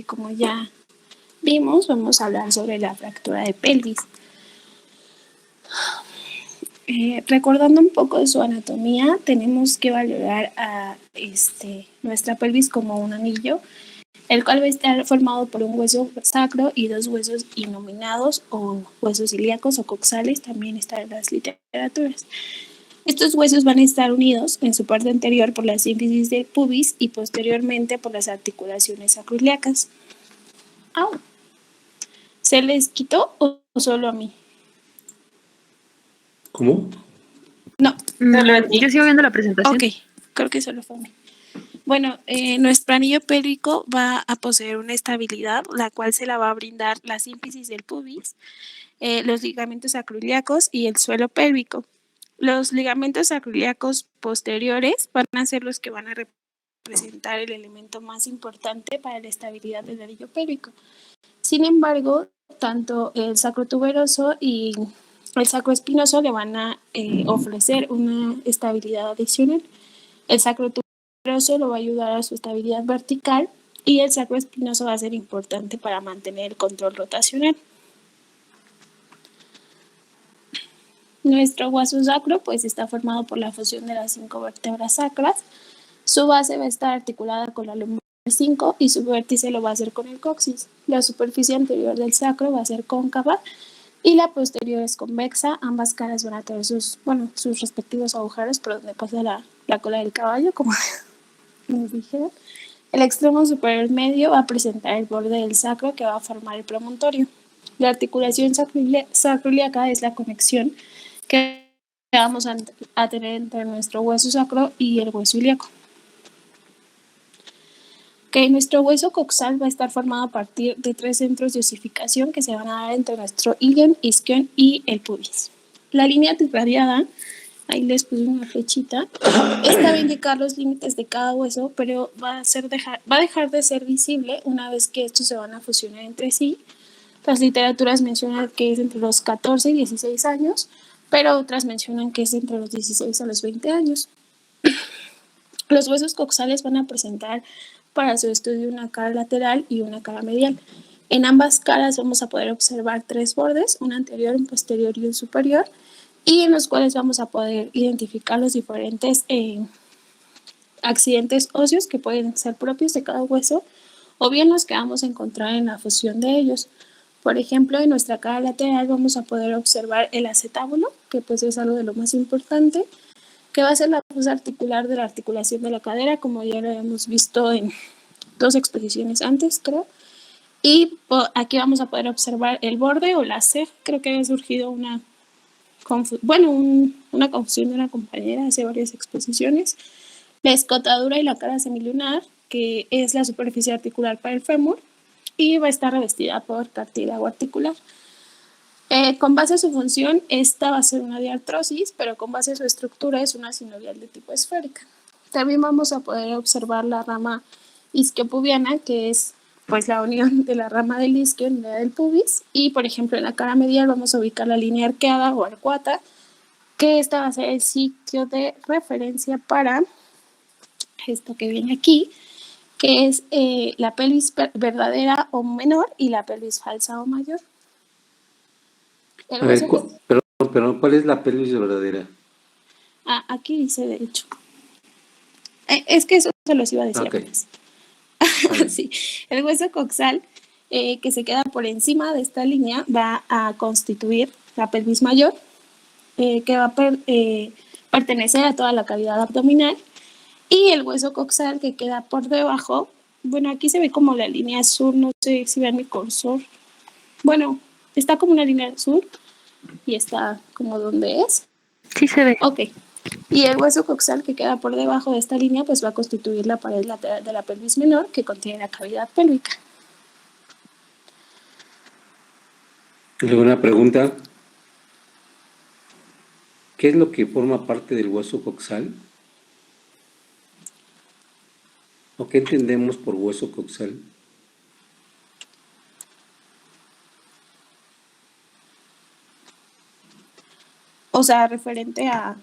como ya vimos, vamos a hablar sobre la fractura de pelvis. Recordando un poco de su anatomía, tenemos que valorar a nuestra pelvis como un anillo, el cual va a estar formado por un hueso sacro y dos huesos innominados o huesos ilíacos o coxales, también están en las literaturas. Estos huesos van a estar unidos en su parte anterior por la sínfisis del pubis y posteriormente por las articulaciones sacroiliacas. ¿Se les quitó o solo a mí? ¿Cómo? No. Yo sigo viendo la presentación. Ok, creo que solo fue a mí. Bueno, nuestro anillo pélvico va a poseer una estabilidad, la cual se la va a brindar la sínfisis del pubis, los ligamentos sacroiliacos y el suelo pélvico. Los ligamentos sacroiliacos posteriores van a ser los que van a representar el elemento más importante para la estabilidad del anillo pélvico. Sin embargo, tanto el sacrotuberoso y el sacroespinoso le van a ofrecer una estabilidad adicional. El sacrotuberoso lo va a ayudar a su estabilidad vertical y el sacroespinoso va a ser importante para mantener el control rotacional. Nuestro hueso sacro pues está formado por la fusión de las 5 vértebras sacras. Su base va a estar articulada con la lumbar 5 y su vértice lo va a hacer con el coxis. La superficie anterior del sacro va a ser cóncava y la posterior es convexa. Ambas caras van a tener sus respectivos agujeros por donde pasa la cola del caballo, como nos dijeron. El extremo superior medio va a presentar el borde del sacro que va a formar el promontorio. La articulación sacroiliaca es la conexión que vamos a tener entre nuestro hueso sacro y el hueso ilíaco. Nuestro hueso coxal va a estar formado a partir de 3 centros de osificación que se van a dar entre nuestro ilion, isquion y el pubis. La línea radiada, ahí les puse una flechita, esta va a indicar los límites de cada hueso, pero va a dejar de ser visible una vez que estos se van a fusionar entre sí. Las literaturas mencionan que es entre los 14 y 16 años, pero otras mencionan que es entre los 16 a los 20 años. Los huesos coxales van a presentar para su estudio una cara lateral y una cara medial. En ambas caras vamos a poder observar 3 bordes, un anterior, un posterior y un superior, y en los cuales vamos a poder identificar los diferentes accidentes óseos que pueden ser propios de cada hueso o bien los que vamos a encontrar en la fusión de ellos. Por ejemplo, en nuestra cara lateral vamos a poder observar el acetábulo, que pues es algo de lo más importante, que va a ser la fuerza articular de la articulación de la cadera, como ya lo habíamos visto en 2 exposiciones antes, creo. Y aquí vamos a poder observar el borde o la C. Creo que había surgido una confusión de una compañera hace varias exposiciones. La escotadura y la cara semilunar, que es la superficie articular para el fémur, y va a estar revestida por cartílago articular. Con base a su función, esta va a ser una diartrosis, pero con base a su estructura es una sinovial de tipo esférica. También vamos a poder observar la rama isquiopubiana, que es pues la unión de la rama del isquio y la del pubis, y por ejemplo en la cara medial vamos a ubicar la línea arqueada o arcuata, que esta va a ser el sitio de referencia para esto que viene aquí, que es la pelvis verdadera o menor y la pelvis falsa o mayor. A ver, perdón, ¿cuál es la pelvis verdadera? Aquí dice, de hecho. Es que eso se los iba a decir apenas. Sí, el hueso coxal, que se queda por encima de esta línea, va a constituir la pelvis mayor, que va a pertenecer a toda la cavidad abdominal, y el hueso coxal que queda por debajo, bueno, aquí se ve como la línea azul, no sé si vean mi cursor. Bueno, está como una línea azul y está como donde es. Sí se ve. Ok. Y el hueso coxal que queda por debajo de esta línea pues va a constituir la pared lateral de la pelvis menor que contiene la cavidad pélvica. ¿Alguna pregunta? ¿Qué es lo que forma parte del hueso coxal? ¿O qué entendemos por hueso coxal? O sea, referente a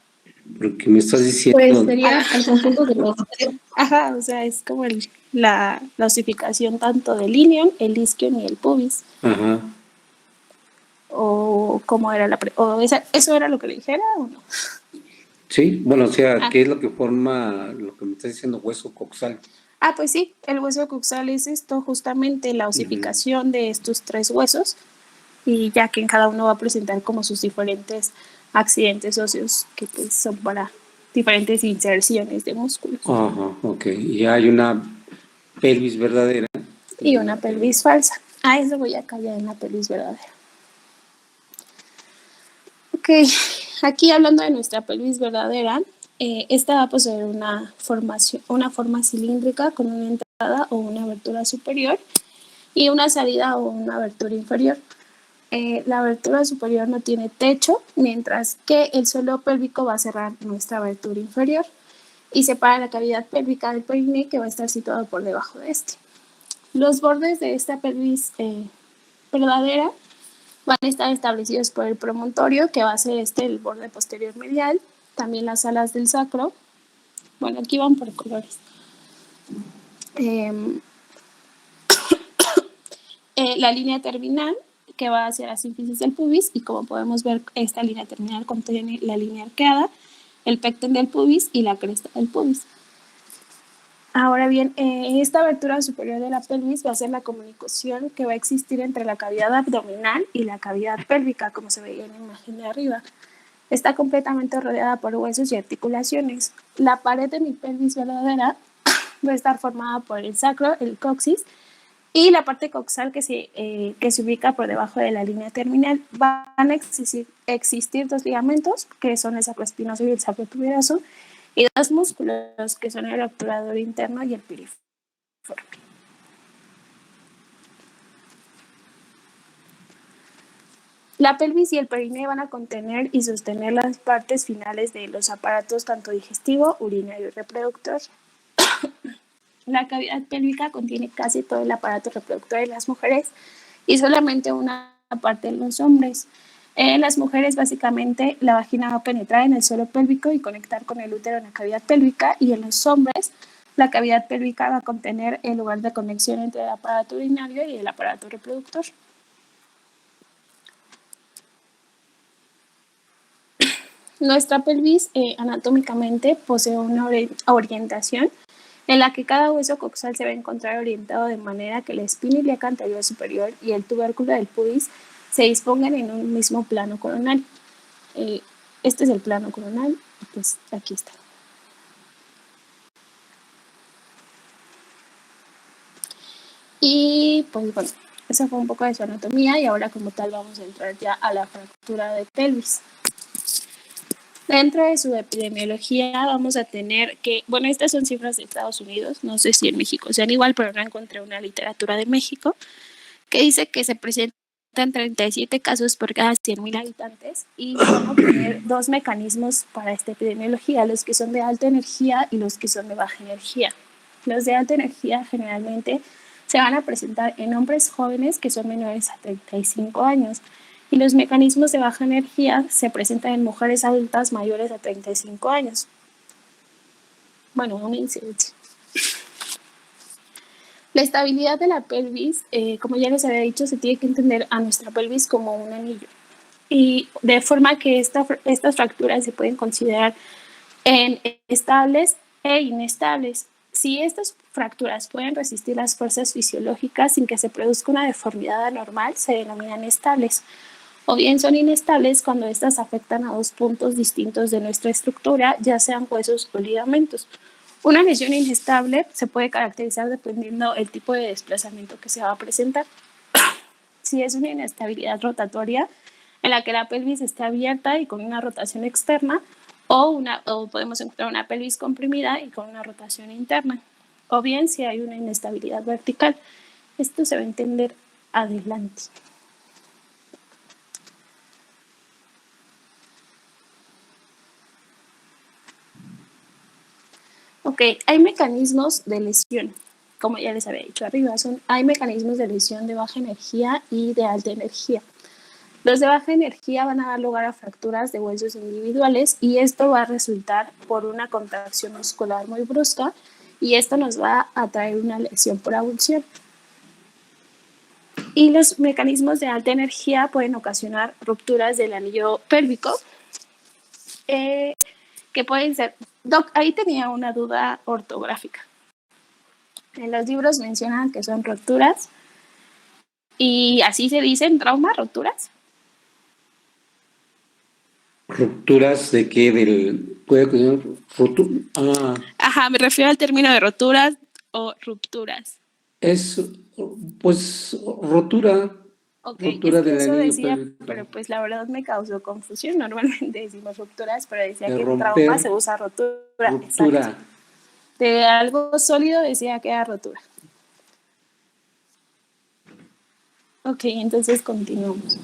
Porque me estás Pues diciendo, sería el conjunto de los tres. Ajá, o sea, es como la osificación tanto del ilion, el isquion y el pubis. ajá, O cómo era eso era lo que le dijera o no. sí, bueno, o sea, Ah, ¿qué es lo que forma lo que me estás diciendo hueso coxal? pues sí, el hueso coxal es esto, justamente la Ujú. osificación de estos tres huesos, y ya que en cada uno va a presentar como sus diferentes accidentes óseos que pues son para diferentes inserciones de músculos. Ajá, ok. Y hay una pelvis verdadera Y y una una pelvis. pelvis falsa. Eso voy a callar en la pelvis verdadera. Ok, aquí hablando de nuestra pelvis verdadera, esta va a poseer una forma cilíndrica con una entrada o una abertura superior y una salida o una abertura inferior. La abertura superior no tiene techo, mientras que el suelo pélvico va a cerrar nuestra abertura inferior y separa la cavidad pélvica del perineo, que va a estar situado por debajo de este. Los bordes de esta pelvis verdadera van a estar establecidos por el promontorio, que va a ser el borde posterior medial, también las alas del sacro. Bueno, aquí van por colores. La línea terminal, que va hacia la sínfisis del pubis, y como podemos ver, esta línea terminal contiene la línea arqueada, el pecten del pubis y la cresta del pubis. Ahora bien, esta abertura superior de la pelvis va a ser la comunicación que va a existir entre la cavidad abdominal y la cavidad pélvica, como se veía en la imagen de arriba. Está completamente rodeada por huesos y articulaciones. La pared de mi pelvis verdadera va a estar formada por el sacro, el coxis, y la parte coxal que se ubica por debajo de la línea terminal. Van a existir dos ligamentos, que son el sacroespinoso y el sacrotuberoso, y dos músculos, que son el obturador interno y el piriforme. La pelvis y el perineo van a contener y sostener las partes finales de los aparatos tanto digestivo, urinario y reproductor. La cavidad pélvica contiene casi todo el aparato reproductor de las mujeres y solamente una parte en los hombres. En las mujeres, básicamente, la vagina va a penetrar en el suelo pélvico y conectar con el útero en la cavidad pélvica, y en los hombres, la cavidad pélvica va a contener el lugar de conexión entre el aparato urinario y el aparato reproductor. Nuestra pelvis anatómicamente posee una orientación en la que cada hueso coxal se va a encontrar orientado de manera que la espina ilíaca anterior superior y el tubérculo del pubis se dispongan en un mismo plano coronal. Este es el plano coronal, pues aquí está. Y pues bueno, eso fue un poco de su anatomía, y ahora como tal vamos a entrar ya a la fractura de pelvis. Dentro de su epidemiología vamos a tener que, bueno, estas son cifras de Estados Unidos, no sé si en México sean igual, pero no encontré una literatura de México, que dice que se presentan 37 casos por cada 100,000 habitantes, y van a tener dos mecanismos para esta epidemiología: los que son de alta energía y los que son de baja energía. Los de alta energía generalmente se van a presentar en hombres jóvenes que son menores a 35 años, y los mecanismos de baja energía se presentan en mujeres adultas mayores a 35 años. Bueno, una incidencia. La estabilidad de la pelvis, como ya les había dicho, se tiene que entender a nuestra pelvis como un anillo, y de forma que estas fracturas se pueden considerar en estables e inestables. Si estas fracturas pueden resistir las fuerzas fisiológicas sin que se produzca una deformidad anormal, se denominan estables. O bien son inestables cuando estas afectan a dos puntos distintos de nuestra estructura, ya sean huesos o ligamentos. Una lesión inestable se puede caracterizar dependiendo el tipo de desplazamiento que se va a presentar. Si es una inestabilidad rotatoria, en la que la pelvis está abierta y con una rotación externa, o podemos encontrar una pelvis comprimida y con una rotación interna. O bien si hay una inestabilidad vertical. Esto se va a entender adelante. Ok, hay mecanismos de lesión, como ya les había dicho arriba, hay mecanismos de lesión de baja energía y de alta energía. Los de baja energía van a dar lugar a fracturas de huesos individuales y esto va a resultar por una contracción muscular muy brusca y esto nos va a traer una lesión por abulsión. Y los mecanismos de alta energía pueden ocasionar rupturas del anillo pélvico, que pueden ser... Doc, ahí tenía una duda ortográfica. En los libros mencionan que son rupturas y así se dicen, trauma, rupturas. ¿Rupturas de qué? Ajá, me refiero al término de roturas o rupturas. Es, pues, rotura. Ok, Rotura es que del eso anillo decía, pélvico. pero pues la verdad me causó confusión. Normalmente decimos rupturas, pero decía De que en romper, trauma se usa rotura. ruptura. Exacto. De algo sólido decía que era rotura. Ok, entonces continuamos.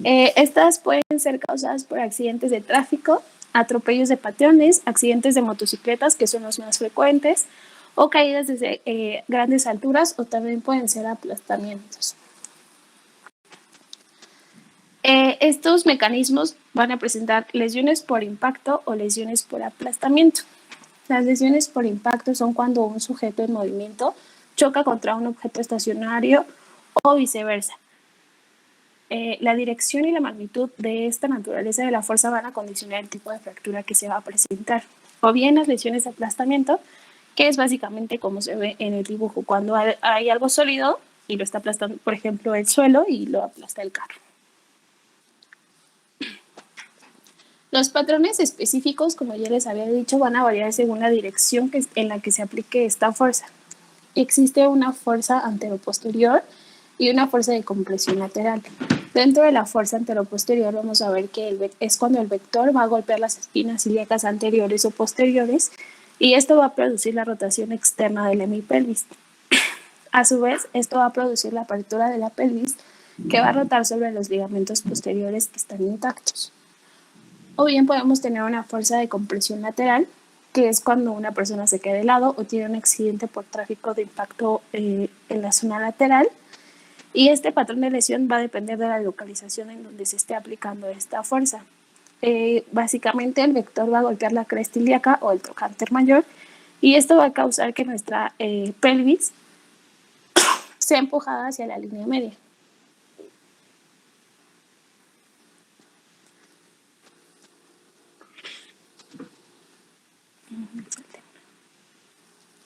Estas pueden ser causadas por accidentes de tráfico, atropellos de peatones, accidentes de motocicletas, que son los más frecuentes, o caídas desde grandes alturas, o también pueden ser aplastamientos. Estos mecanismos van a presentar lesiones por impacto o lesiones por aplastamiento. Las lesiones por impacto son cuando un sujeto en movimiento choca contra un objeto estacionario o viceversa. La dirección y la magnitud de esta naturaleza de la fuerza van a condicionar el tipo de fractura que se va a presentar. O bien las lesiones de aplastamiento, que es básicamente como se ve en el dibujo, cuando hay algo sólido y lo está aplastando, por ejemplo, el suelo y lo aplasta el carro. Los patrones específicos, como ya les había dicho, van a variar según la dirección en la que se aplique esta fuerza. Existe una fuerza anteroposterior y una fuerza de compresión lateral. Dentro de la fuerza anteroposterior vamos a ver que es cuando el vector va a golpear las espinas ilíacas anteriores o posteriores y esto va a producir la rotación externa de la hemipelvis. A su vez, esto va a producir la apertura de la pelvis que va a rotar sobre los ligamentos posteriores que están intactos. O bien podemos tener una fuerza de compresión lateral, que es cuando una persona se queda de lado o tiene un accidente por tráfico de impacto en la zona lateral. Y este patrón de lesión va a depender de la localización en donde se esté aplicando esta fuerza. Básicamente el vector va a golpear la cresta ilíaca o el trocánter mayor y esto va a causar que nuestra pelvis sea empujada hacia la línea media.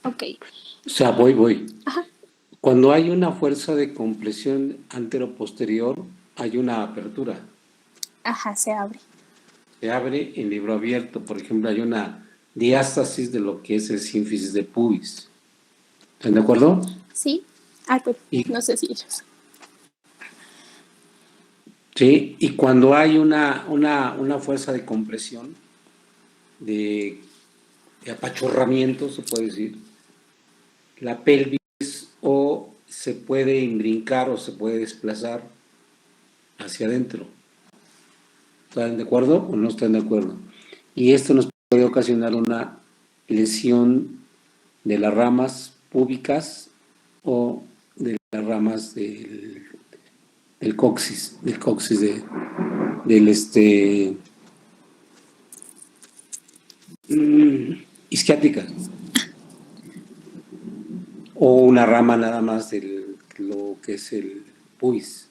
Ok. O sea, voy. Ajá. Cuando hay una fuerza de compresión anteroposterior, hay una apertura. Ajá, se abre. Se abre en libro abierto. Por ejemplo, hay una diástasis de lo que es el sínfisis de pubis. ¿Están de acuerdo? Sí. Pues no sé si ellos. Sí, y cuando hay una fuerza de compresión, de apachurramiento, se puede decir, la pelvis o se puede imbrincar o se puede desplazar hacia adentro. ¿Están de acuerdo o no están de acuerdo? Y esto nos puede ocasionar una lesión de las ramas púbicas o de las ramas del coxis, isquiática, o una rama nada más de lo que es el pubis.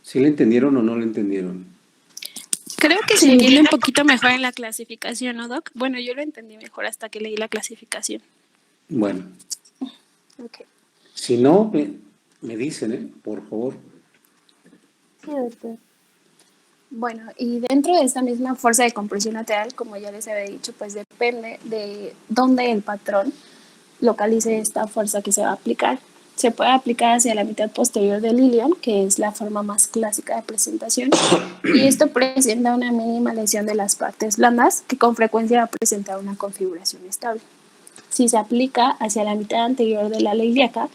¿Sí le entendieron o no le entendieron? Creo que se entiende un poquito mejor en la clasificación, ¿no, Doc? Bueno, yo lo entendí mejor hasta que leí la clasificación. Bueno. Okay. Si no, me dicen, por favor. Sí, doctor. Bueno, y dentro de esta misma fuerza de compresión lateral, como ya les había dicho, pues depende de dónde el patrón localice esta fuerza que se va a aplicar. Se puede aplicar hacia la mitad posterior del ilion, que es la forma más clásica de presentación, y esto presenta una mínima lesión de las partes blandas, que con frecuencia va a presentar una configuración estable. Si se aplica hacia la mitad anterior de la ala ilíaca,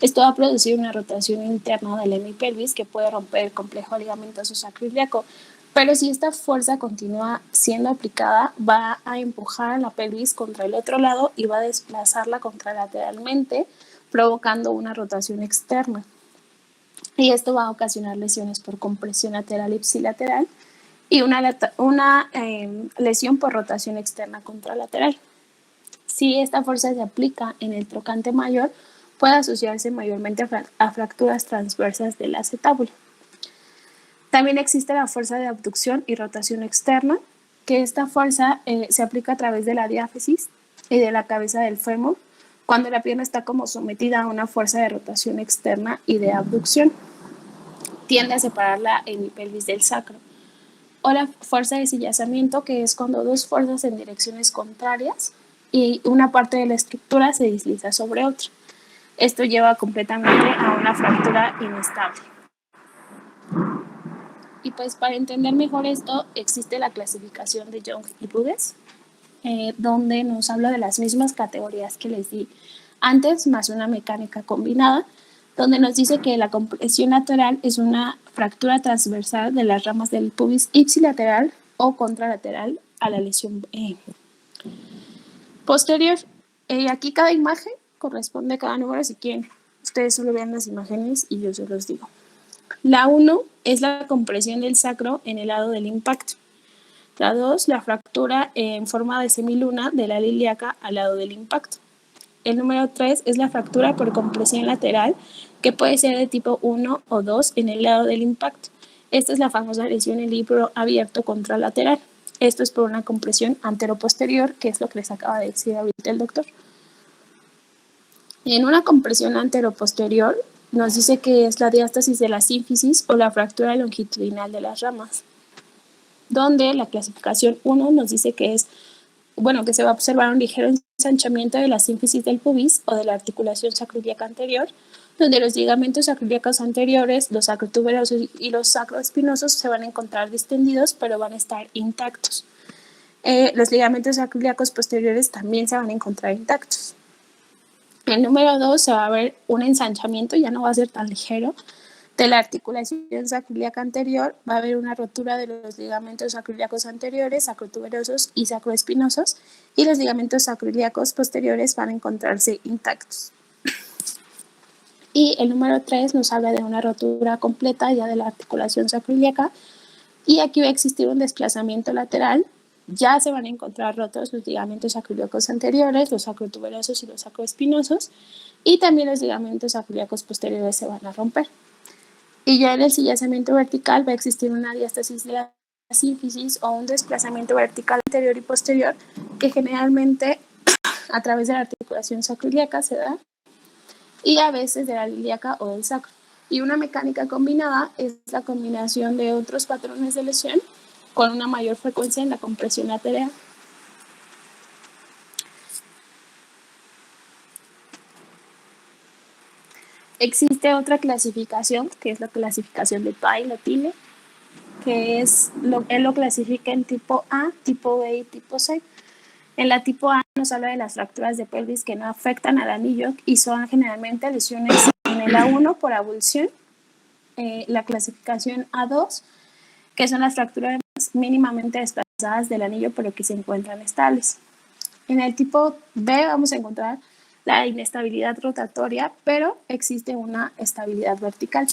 esto va a producir una rotación interna de la hemipelvis que puede romper el complejo ligamentoso sacroiliaco. Pero si esta fuerza continúa siendo aplicada, va a empujar a la pelvis contra el otro lado y va a desplazarla contralateralmente, provocando una rotación externa. y esto va a ocasionar lesiones por compresión lateral ipsilateral y una lesión por rotación externa contralateral. Si esta fuerza se aplica en el trocante mayor, puede asociarse mayormente a fracturas transversas del acetábulo. También existe la fuerza de abducción y rotación externa, que esta fuerza se aplica a través de la diáfisis y de la cabeza del fémur, cuando la pierna está como sometida a una fuerza de rotación externa y de abducción. Tiende a separar la hemipelvis del sacro. O la fuerza de sillazamiento, que es cuando dos fuerzas en direcciones contrarias y una parte de la estructura se desliza sobre otra. Esto lleva completamente a una fractura inestable. Y pues para entender mejor esto, existe la clasificación de Young y Budes, donde nos habla de las mismas categorías que les di antes, más una mecánica combinada, donde nos dice que la compresión lateral es una fractura transversal de las ramas del pubis ipsilateral o contralateral a la lesión posterior. Aquí cada imagen corresponde a cada número, si quieren. Ustedes solo vean las imágenes y yo se los digo. La 1 es la compresión del sacro en el lado del impacto. La 2, la fractura en forma de semiluna de la ilíaca al lado del impacto. El número 3 es la fractura por compresión lateral, que puede ser de tipo 1 o 2 en el lado del impacto. Esta es la famosa lesión en libro abierto contralateral. Esto es por una compresión anteroposterior, que es lo que les acaba de decir ahorita el doctor. En una compresión anteroposterior nos dice que es la diástasis de la sínfisis o la fractura longitudinal de las ramas, donde la clasificación 1 nos dice que es, que se va a observar un ligero ensanchamiento de la sínfisis del pubis o de la articulación sacroiliaca anterior, donde los ligamentos sacroiliacos anteriores, los sacrotuberosos y los sacroespinosos se van a encontrar distendidos, pero van a estar intactos. Los ligamentos sacroiliacos posteriores también se van a encontrar intactos. En el número 2 se va a ver un ensanchamiento, ya no va a ser tan ligero, de la articulación sacroiliaca anterior. Va a haber una rotura de los ligamentos sacroiliacos anteriores, sacrotuberosos y sacroespinosos, y los ligamentos sacroiliacos posteriores van a encontrarse intactos. Y el número 3 nos habla de una rotura completa ya de la articulación sacroiliaca, y aquí va a existir un desplazamiento lateral. Ya se van a encontrar rotos los ligamentos sacroiliacos anteriores, los sacrotuberosos y los sacroespinosos, y también los ligamentos sacroiliacos posteriores se van a romper. Y ya en el sillazamiento vertical va a existir una diástasis de la sínfisis o un desplazamiento vertical anterior y posterior, que generalmente a través de la articulación sacroiliaca se da, y a veces de la ilíaca o del sacro. Y una mecánica combinada es la combinación de otros patrones de lesión con una mayor frecuencia en la compresión lateral. Existe otra clasificación, que es la clasificación de Tille, que él lo clasifica en tipo A, tipo B y tipo C. En la tipo A nos habla de las fracturas de pelvis que no afectan al anillo y son generalmente lesiones en el A1 por avulsión. La clasificación A2, que son las fracturas mínimamente desplazadas del anillo pero que se encuentran estables. En el tipo B vamos a encontrar la inestabilidad rotatoria, pero existe una estabilidad vertical,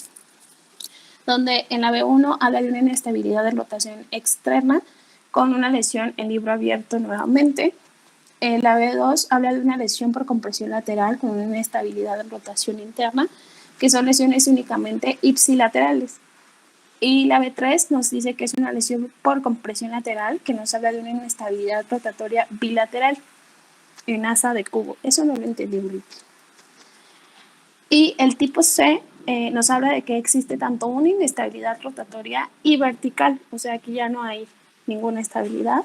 donde en la B1 habla de una inestabilidad de rotación externa con una lesión en libro abierto nuevamente. En la B2 habla de una lesión por compresión lateral con una inestabilidad de rotación interna, que son lesiones únicamente ipsilaterales. Y la B3 nos dice que es una lesión por compresión lateral, que nos habla de una inestabilidad rotatoria bilateral en asa de cubo. Eso no lo entendí muy bien. Y el tipo C nos habla de que existe tanto una inestabilidad rotatoria y vertical, o sea, aquí ya no hay ninguna estabilidad.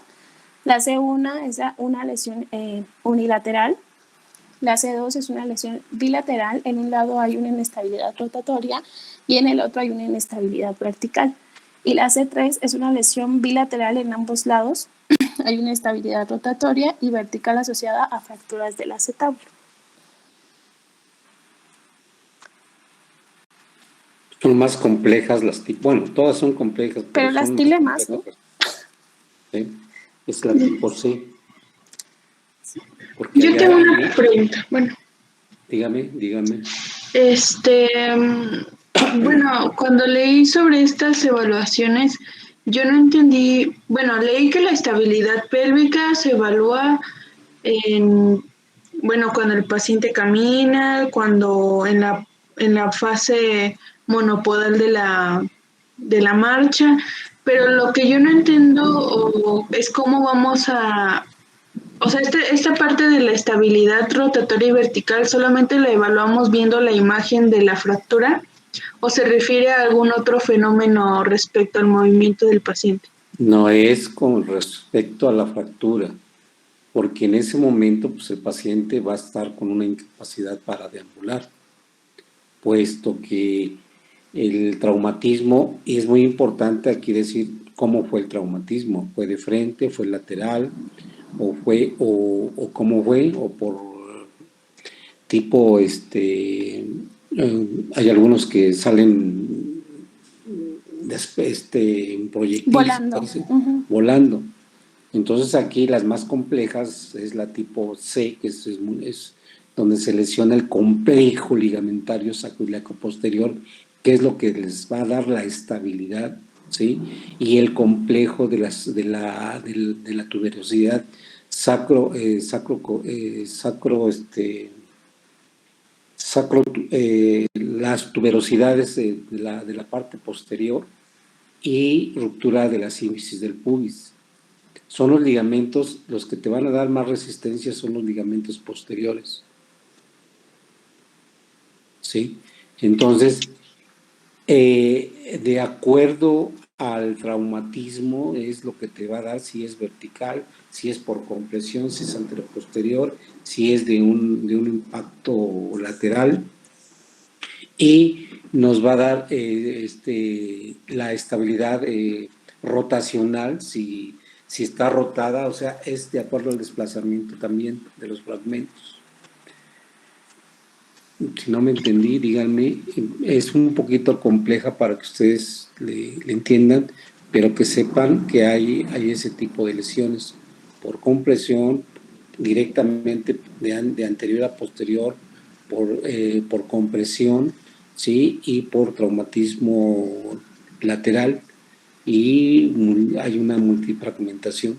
La C1 es una lesión unilateral. La C2 es una lesión bilateral. En un lado hay una inestabilidad rotatoria y en el otro hay una inestabilidad vertical. Y la C3 es una lesión bilateral en ambos lados. Hay una estabilidad rotatoria y vertical asociada a fracturas del acetábulo. Son más complejas las todas son complejas. Pero las Tille más, ¿no? ¿Sí? Es la tipo C. Yo tengo una pregunta. Bueno. Dígame. Bueno, cuando leí sobre estas evaluaciones, yo no entendí, bueno, leí que la estabilidad pélvica se evalúa en, bueno, cuando el paciente camina, cuando en la fase monopodal de la marcha, pero lo que yo no entiendo es cómo vamos a, o sea, esta parte de la estabilidad rotatoria y vertical solamente la evaluamos viendo la imagen de la fractura o se refiere a algún otro fenómeno respecto al movimiento del paciente. No es con respecto a la fractura, porque en ese momento pues, el paciente va a estar con una incapacidad para deambular, puesto que el traumatismo, y es muy importante aquí decir cómo fue el traumatismo, fue de frente, fue lateral, o cómo fue, o por tipo, hay algunos que salen en proyectiles, Volando. volando. Entonces aquí las más complejas es la tipo C, que es donde se lesiona el complejo ligamentario sacroiliaco posterior, que es lo que les va a dar la estabilidad, ¿sí? Y el complejo de la tuberosidad las tuberosidades de la parte posterior y ruptura de la sínfisis del pubis. Son los ligamentos, los que te van a dar más resistencia son los ligamentos posteriores. ¿Sí? Entonces, de acuerdo al traumatismo es lo que te va a dar si es vertical, si es por compresión, si es anteroposterior, si es de un impacto lateral, y nos va a dar la estabilidad rotacional si está rotada, o sea, es de acuerdo al desplazamiento también de los fragmentos. Si no me entendí, díganme, es un poquito compleja para que ustedes le entiendan, pero que sepan que hay ese tipo de lesiones por compresión directamente de anterior a posterior, por compresión, ¿sí? Y por traumatismo lateral, y hay una multifragmentación.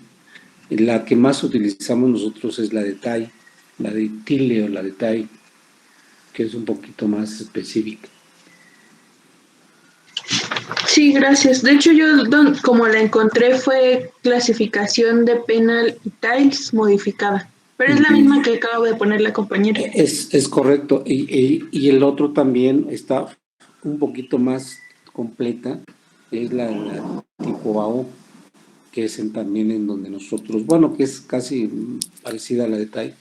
La que más utilizamos nosotros es la de TAI, la de Tille o la de TAI, que es un poquito más específica. Sí, gracias. De hecho, yo como la encontré fue clasificación de Penal y Tiles modificada, pero es la misma que acabo de poner la compañera. Es correcto. Y el otro también está un poquito más completa, es la tipo AO, que es también en donde nosotros, bueno, que es casi parecida a la de TAI.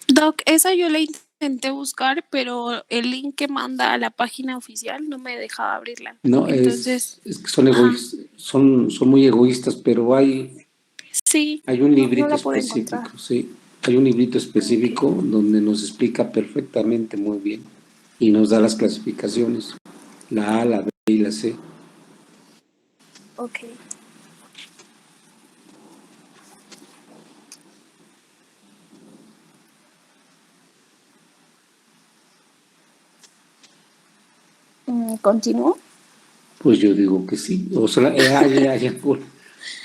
Doc, esa yo la intenté buscar, pero el link que manda a la página oficial no me dejaba abrirla. No, entonces es que son egoístas, son muy egoístas, pero hay un librito no la pude específico, encontrar. sí. Hay un librito específico donde nos explica perfectamente muy bien y nos da las clasificaciones, la A, la B y la C. Ok. ¿Continúo? Pues yo digo que sí. O sea,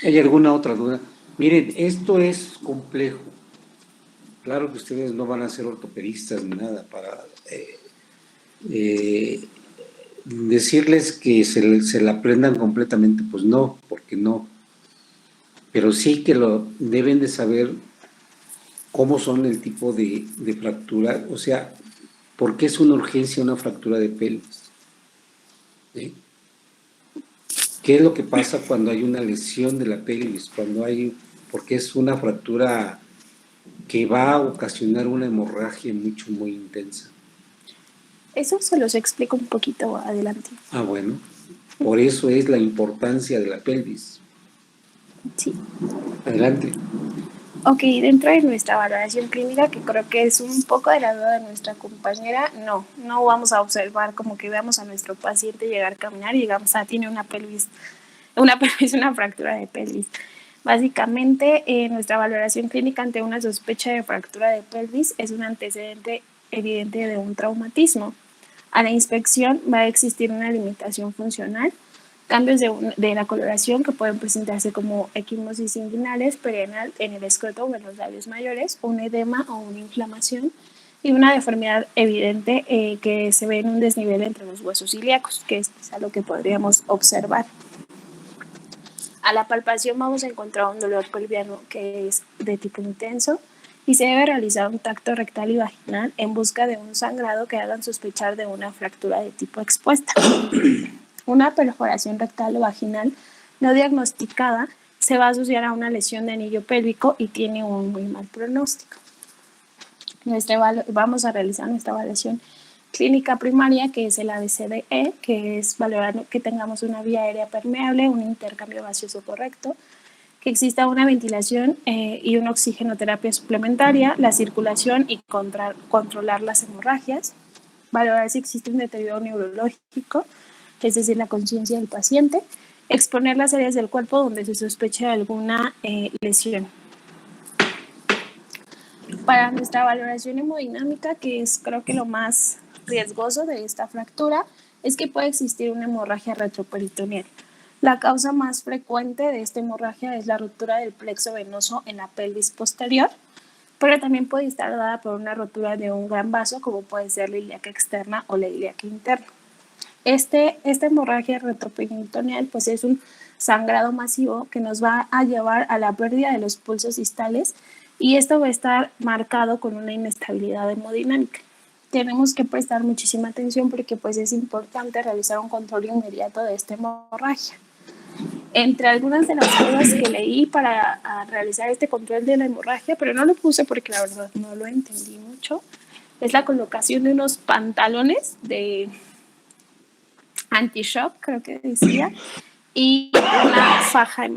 hay alguna otra duda. Miren, esto es complejo. Claro que ustedes no van a ser ortopedistas ni nada para decirles que se la aprendan completamente, pues no, porque no. Pero sí que lo deben de saber cómo son el tipo de fractura, o sea, por qué es una urgencia una fractura de pelvis. ¿Sí? ¿Qué es lo que pasa cuando hay una lesión de la pelvis? Porque es una fractura que va a ocasionar una hemorragia muy intensa. Eso se los explico un poquito adelante. Ah, bueno. Por eso es la importancia de la pelvis. Sí. Adelante. Ok, dentro de nuestra valoración clínica, que creo que es un poco de la duda de nuestra compañera, no vamos a observar como que veamos a nuestro paciente llegar a caminar y digamos, tiene una fractura de pelvis. Básicamente, nuestra valoración clínica ante una sospecha de fractura de pelvis es un antecedente evidente de un traumatismo. A la inspección va a existir una limitación funcional, cambios de la coloración que pueden presentarse como equimosis inguinales, perianal en el escroto o en los labios mayores, un edema o una inflamación y una deformidad evidente que se ve en un desnivel entre los huesos ilíacos, que es algo que podríamos observar. A la palpación vamos a encontrar un dolor pelviano que es de tipo intenso y se debe realizar un tacto rectal y vaginal en busca de un sangrado que hagan sospechar de una fractura de tipo expuesta. Una perforación rectal o vaginal no diagnosticada se va a asociar a una lesión de anillo pélvico y tiene un muy mal pronóstico. Vamos a realizar nuestra evaluación clínica primaria, que es el ABCDE, que es valorar que tengamos una vía aérea permeable, un intercambio gaseoso correcto, que exista una ventilación y una oxigenoterapia suplementaria, la circulación y controlar las hemorragias, valorar si existe un deterioro neurológico, es decir, la conciencia del paciente, exponer las áreas del cuerpo donde se sospeche alguna lesión. Para nuestra valoración hemodinámica, que es creo que lo más riesgoso de esta fractura, es que puede existir una hemorragia retroperitoneal. La causa más frecuente de esta hemorragia es la ruptura del plexo venoso en la pelvis posterior, pero también puede estar dada por una rotura de un gran vaso, como puede ser la ilíaca externa o la ilíaca interna. Esta hemorragia retroperitoneal pues es un sangrado masivo que nos va a llevar a la pérdida de los pulsos distales y esto va a estar marcado con una inestabilidad hemodinámica. Tenemos que prestar muchísima atención porque pues es importante realizar un control inmediato de esta hemorragia. Entre algunas de las cosas que leí para realizar este control de la hemorragia, pero no lo puse porque la verdad no lo entendí mucho, es la colocación de unos pantalones de anti-shock, creo que decía, y una faja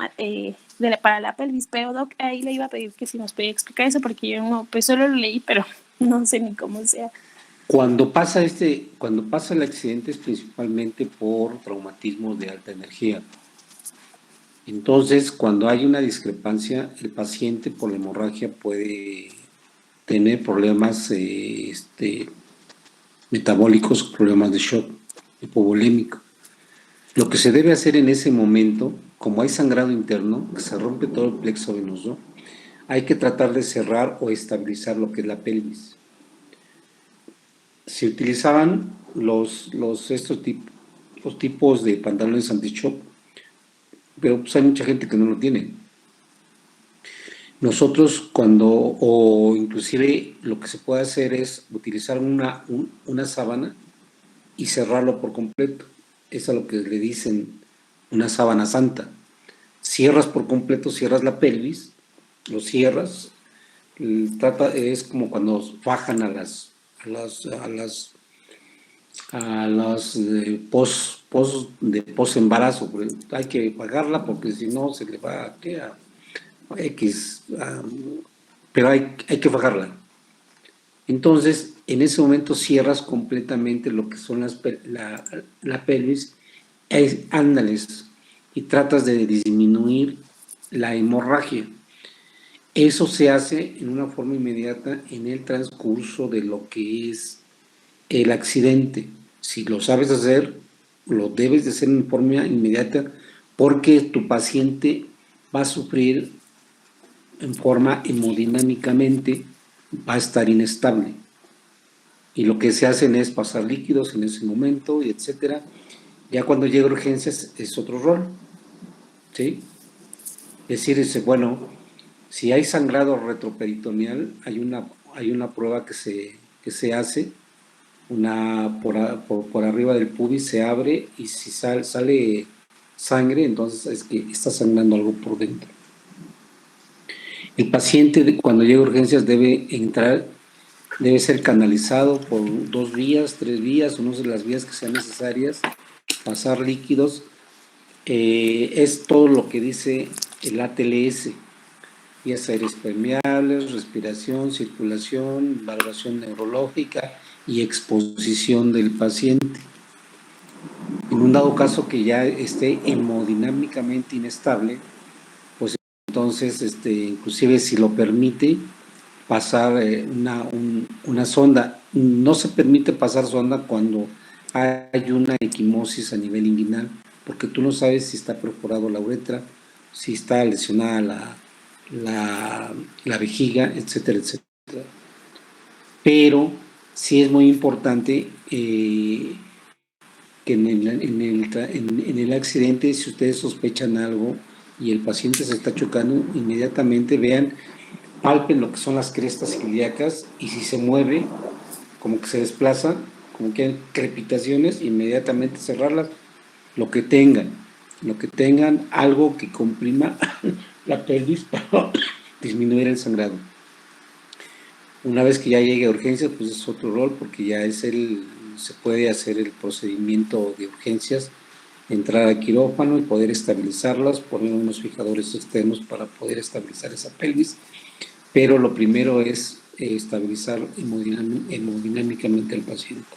para la pelvis. Pero Doc, ahí le iba a pedir que si nos podía explicar eso porque yo no, pues solo lo leí, pero no sé ni cómo sea. Cuando pasa el accidente es principalmente por traumatismos de alta energía. Entonces, cuando hay una discrepancia, el paciente por la hemorragia puede tener problemas metabólicos, problemas de shock hipovolémico. Lo que se debe hacer en ese momento, como hay sangrado interno, que se rompe todo el plexo venoso, hay que tratar de cerrar o estabilizar lo que es la pelvis. Se utilizaban los tipos de pantalones anti-shock, pero pues hay mucha gente que no lo tiene. Nosotros o inclusive lo que se puede hacer es utilizar una sábana y cerrarlo por completo. Es a lo que le dicen una sábana santa. Cierras por completo, cierras la pelvis, lo cierras, es como cuando fajan a las post embarazo. Hay que pagarla porque si no se le va a X, pero hay que fajarla. Entonces, en ese momento cierras completamente lo que son la pelvis, ándales, y tratas de disminuir la hemorragia. Eso se hace en una forma inmediata en el transcurso de lo que es el accidente. Si lo sabes hacer, lo debes de hacer en forma inmediata porque tu paciente va a sufrir en forma hemodinámicamente, va a estar inestable. Y lo que se hacen es pasar líquidos en ese momento, y etcétera. Ya cuando llega a urgencias es otro rol, ¿sí? Es decir, bueno, si hay sangrado retroperitoneal, hay una prueba que se hace, por arriba del pubis se abre y si sale sangre, entonces es que está sangrando algo por dentro. El paciente cuando llega a urgencias debe ser canalizado por 2 vías, 3 vías, o no sé las vías que sean necesarias, pasar líquidos. Es todo lo que dice el ATLS, vías aéreas permeables, respiración, circulación, valoración neurológica y exposición del paciente. En un dado caso que ya esté hemodinámicamente inestable, pues entonces, inclusive si lo permite, pasar una sonda. No se permite pasar sonda cuando hay una equimosis a nivel inguinal, porque tú no sabes si está perforado la uretra, si está lesionada la vejiga, etcétera, etcétera. Pero sí es muy importante que en el accidente, si ustedes sospechan algo y el paciente se está chocando, inmediatamente vean, palpen lo que son las crestas ilíacas y si se mueve, como que se desplaza, como que hay crepitaciones, inmediatamente cerrarlas, lo que tengan algo que comprima la pelvis para disminuir el sangrado. Una vez que ya llegue a urgencias, pues es otro rol, porque ya se puede hacer el procedimiento de urgencias, entrar al quirófano y poder estabilizarlas, poner unos fijadores externos para poder estabilizar esa pelvis, pero lo primero es estabilizar hemodinámicamente al paciente.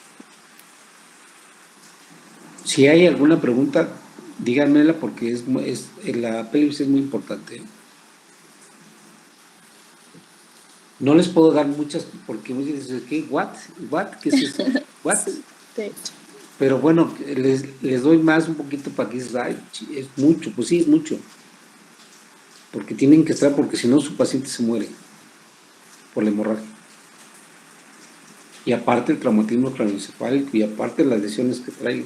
Si hay alguna pregunta, díganmela porque la pelvis es muy importante. No les puedo dar muchas porque muchos dicen, ¿qué? ¿What? ¿Qué es eso? ¿What? Sí, de hecho. Pero bueno, les doy más un poquito para que es mucho, pues sí, es mucho. Porque tienen que estar, porque si no su paciente se muere por la hemorragia. Y aparte el traumatismo craneoencefálico y aparte las lesiones que traigo.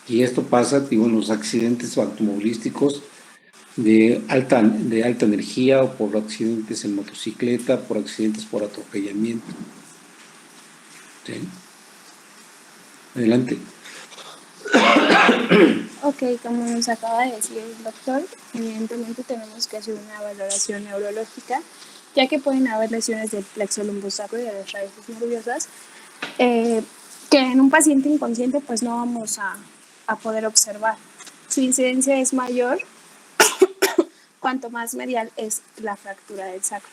Y esto pasa, digo, en los accidentes automovilísticos de alta energía o por accidentes en motocicleta, por accidentes por atropellamiento. ¿Sí? Adelante. Ok, como nos acaba de decir el doctor, evidentemente tenemos que hacer una valoración neurológica, ya que pueden haber lesiones del plexo lumbosacro y de las raíces nerviosas, que en un paciente inconsciente pues no vamos a poder observar. Su incidencia es mayor cuanto más medial es la fractura del sacro.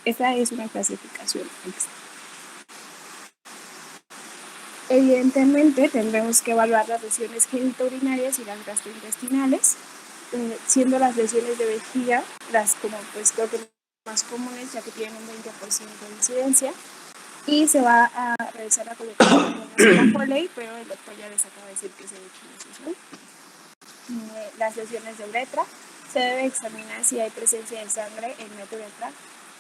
Esta es una clasificación extra. Evidentemente tendremos que evaluar las lesiones genitourinarias y las gastrointestinales, siendo las lesiones de vejiga las como pues creo que más comunes, ya que tienen un 20% de incidencia, y se va a realizar la colocación de una Foley, pero el doctor ya les acaba de decir que se ha hecho. Las lesiones de uretra, se debe examinar si hay presencia de sangre en la uretra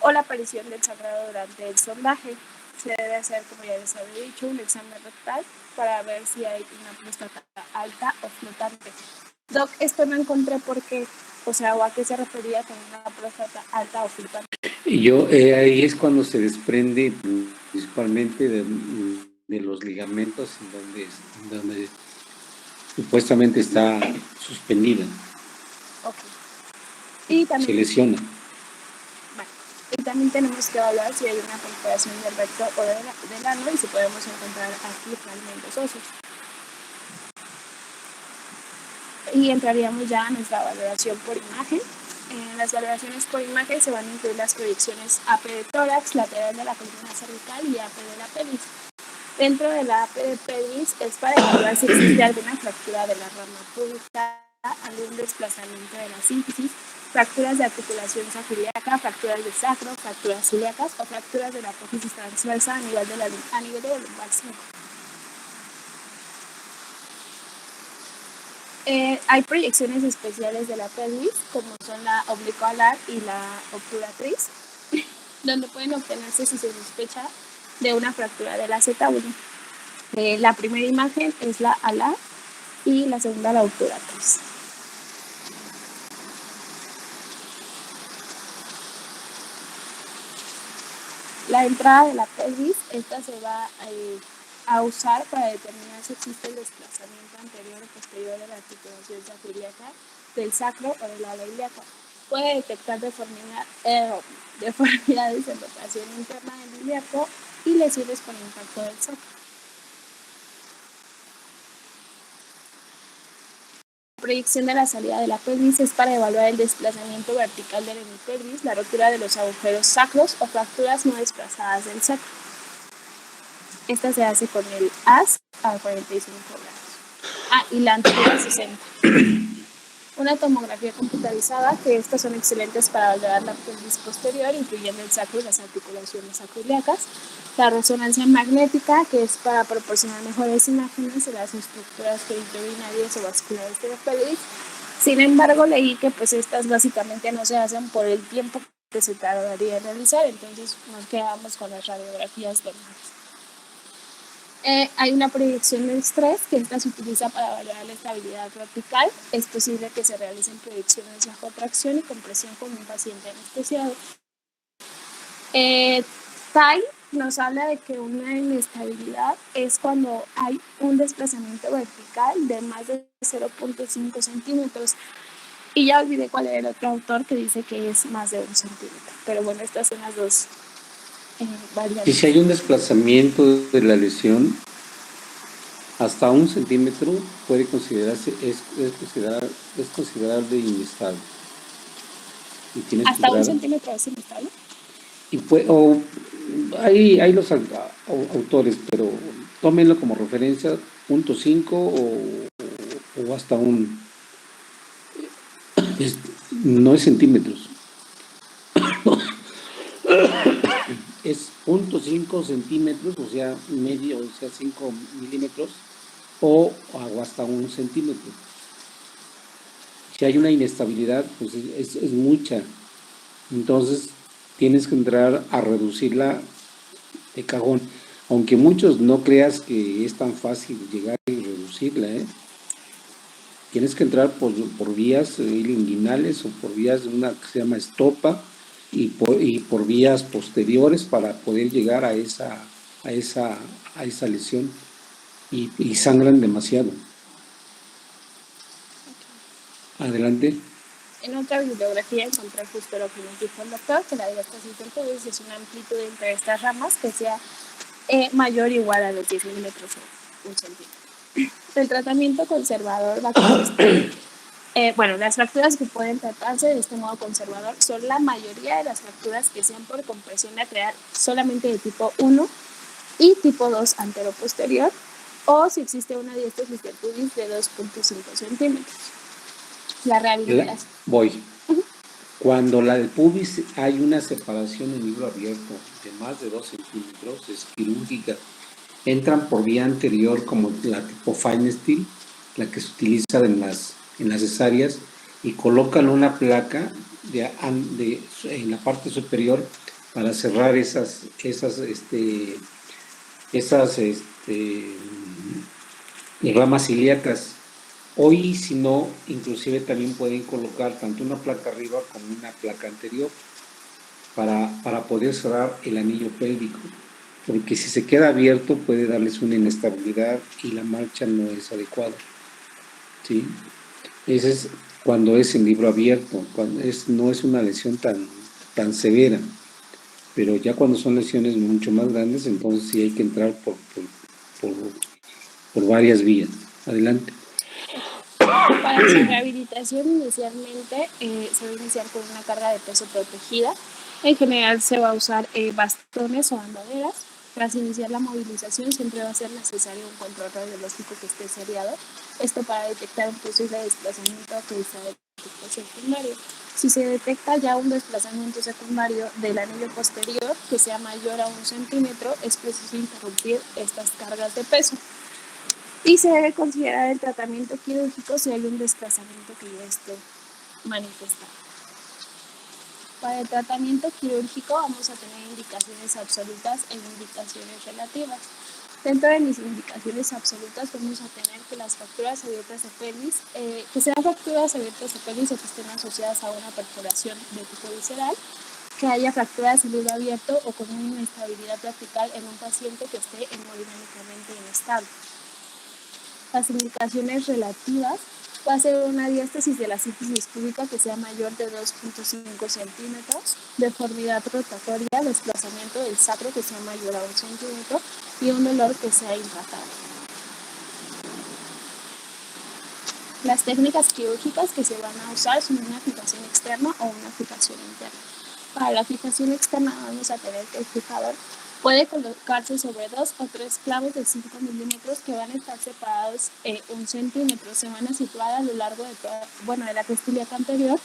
o la aparición del sangrado durante el sondaje. Se debe hacer, como ya les había dicho, un examen rectal para ver si hay una próstata alta o flotante. Doc, esto no encontré por qué, o sea, o a qué se refería con una próstata alta o flotante. Y ahí es cuando se desprende principalmente de los ligamentos en donde supuestamente está suspendida. Ok. Y también, se lesiona. Bueno, y también tenemos que evaluar si hay una perforación del recto o del ano y si podemos encontrar aquí fragmentos óseos. Y entraríamos ya a nuestra valoración por imagen. En las valoraciones por imagen se van a incluir las proyecciones AP de tórax, lateral de la columna cervical y AP de la pelvis. Dentro de la AP de pelvis es para evaluar si existe alguna fractura de la rama púbica, algún desplazamiento de la sínfisis, fracturas de articulación sacroiliaca, fracturas de sacro, fracturas ilíacas o fracturas de la apófisis transversa a nivel de la lumbar 5. Hay proyecciones especiales de la pelvis, como son la oblicualar y la obturatriz, donde pueden obtenerse si se sospecha de una fractura del acetábulo. La primera imagen es la alar y la segunda la obturatriz. La entrada de la pelvis, esta se va a usar para determinar si existe el desplazamiento anterior o posterior de la articulación sacroiliaca, del sacro o del ala ilíaca. Puede detectar deformidades en rotación interna del ilíaco y lesiones con impacto del sacro. La proyección de la salida de la pelvis es para evaluar el desplazamiento vertical del hemipelvis, la rotura de los agujeros sacros o fracturas no desplazadas del sacro. Esta se hace con el AS a 45 grados. Y la anterior a 60. Una tomografía computarizada, que estas son excelentes para valorar la pelvis posterior, incluyendo el sacro y las articulaciones sacroiliacas. La resonancia magnética, que es para proporcionar mejores imágenes de las estructuras peritoneales o vasculares de la pelvis. Sin embargo, leí que pues estas básicamente no se hacen por el tiempo que se tardaría en realizar, entonces nos quedamos con las radiografías normales. Hay una proyección de estrés, que esta se utiliza para valorar la estabilidad vertical. Es posible que se realicen proyecciones bajo tracción y compresión con un paciente anestesiado. Tai nos habla de que una inestabilidad es cuando hay un desplazamiento vertical de más de 0.5 centímetros. Y ya olvidé cuál era el otro autor que dice que es más de 1 centímetro. Pero bueno, estas son las dos variantes. Y si hay un desplazamiento de la lesión, hasta 1 centímetro puede considerarse, es considerable inestable. Y tienes ¿Hasta que 1 centímetro es inestable? Y hay los autores, pero tómenlo como referencia, 0.5 o hasta no es centímetros, es 0.5 centímetros, o sea, 5 milímetros, o hasta 1 centímetro. Si hay una inestabilidad, pues es mucha. Entonces, tienes que entrar a reducirla de cajón. Aunque muchos no creas que es tan fácil llegar y reducirla, tienes que entrar por vías inguinales o por vías de una que se llama estopa y por vías posteriores para poder llegar a esa lesión y sangran demasiado. Adelante. En otra bibliografía encontré justo lo que nos dijo el doctor, que la diástasis del pubis es una amplitud entre estas ramas que sea mayor o igual a los 10 milímetros o 1 centímetro. El tratamiento conservador va a consistir, las fracturas que pueden tratarse de este modo conservador son la mayoría de las fracturas que sean por compresión lateral solamente de tipo 1 y tipo 2 antero-posterior, o si existe una diástasis del pubis de 2.5 centímetros. La rehabilitación. Voy. Cuando la del pubis hay una separación en libro abierto de más de 2 centímetros, es quirúrgica. Entran por vía anterior como la tipo fine steel, la que se utiliza en las cesáreas, y colocan una placa en la parte superior para cerrar esas ramas ilíacas. Hoy, si no, inclusive también pueden colocar tanto una placa arriba como una placa anterior para poder cerrar el anillo pélvico, porque si se queda abierto puede darles una inestabilidad y la marcha no es adecuada. ¿Sí? Ese es cuando es en libro abierto, cuando no es una lesión tan severa, pero ya cuando son lesiones mucho más grandes, entonces sí hay que entrar por varias vías. Adelante. Para su rehabilitación inicialmente se va a iniciar con una carga de peso protegida. En general se va a usar bastones o andaderas. Tras iniciar la movilización siempre va a ser necesario un control radiológico que esté seriado. Esto para detectar un posible desplazamiento cristadético secundario. Si se detecta ya un desplazamiento secundario del anillo posterior que sea mayor a 1 centímetro, es preciso interrumpir estas cargas de peso. Y se debe considerar el tratamiento quirúrgico si hay un desplazamiento que ya esté manifestado. Para el tratamiento quirúrgico vamos a tener indicaciones absolutas e indicaciones relativas. Dentro de mis indicaciones absolutas vamos a tener que las fracturas abiertas de pelvis, que sean fracturas abiertas de pelvis o que estén asociadas a una perforación de tipo visceral, que haya fracturas en libro abierto o con una inestabilidad vertical en un paciente que esté hemodinámicamente inestable. Las indicaciones relativas va a ser una diástasis de la síntesis púbica que sea mayor de 2.5 centímetros, deformidad rotatoria, desplazamiento del sacro que sea mayor a 1 centímetro y un dolor que sea intratable. Las técnicas quirúrgicas que se van a usar son una fijación externa o una fijación interna. Para la fijación externa vamos a tener que el fijador Puede colocarse sobre 2 o 3 clavos de 5 milímetros que van a estar separados 1 centímetro. Se van a situar a lo largo de de la cresta ilíaca anterior,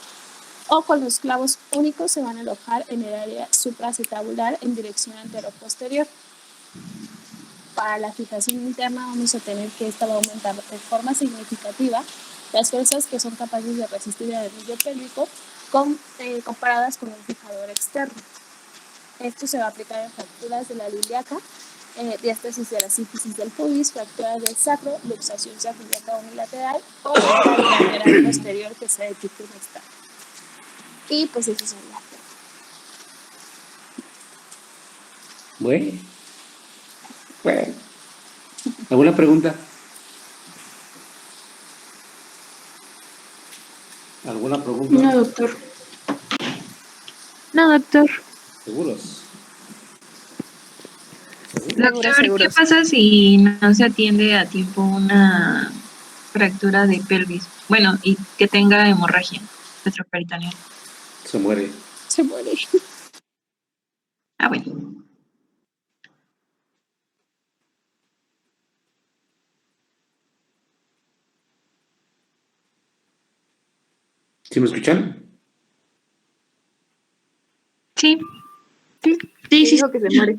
o con los clavos únicos se van a alojar en el área supracetabular en dirección antero-posterior. Para la fijación interna vamos a tener que esta va a aumentar de forma significativa las fuerzas que son capaces de resistir el anillo pélvico comparadas con un fijador externo. Esto se va a aplicar en fracturas de la ilíaca, diástasis de la sínfisis del pubis, fracturas del sacro, luxación sacroiliaca unilateral o la bilateral posterior que sea de tipo inestable. Y pues eso sería. Bueno. ¿Alguna pregunta? ¿Alguna pregunta? No, doctor. No, doctor. ¿Seguros? Doctor, ¿qué pasa si no se atiende a tiempo una fractura de pelvis? Bueno, y que tenga hemorragia retroperitoneal. Se muere. Se muere. Ah, bueno. ¿Sí me escuchan? Sí. Sí, Sí. dijo que se muere.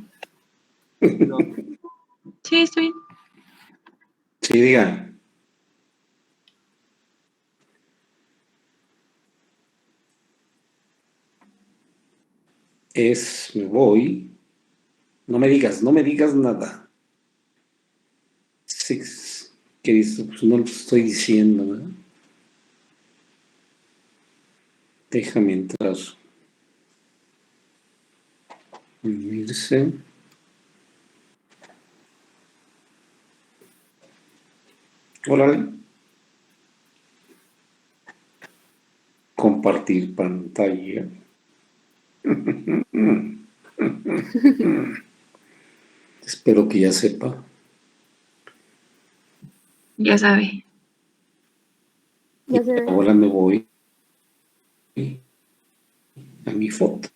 Sí, estoy. Sí, diga. Me voy. No me digas nada. Six. ¿Qué dices? Pues no lo estoy diciendo, ¿verdad? Déjame entrar. Unirse. Órale. Compartir pantalla. Espero que ya sepa. Ya sabe. Ya se ve. Ahora me voy a mi foto.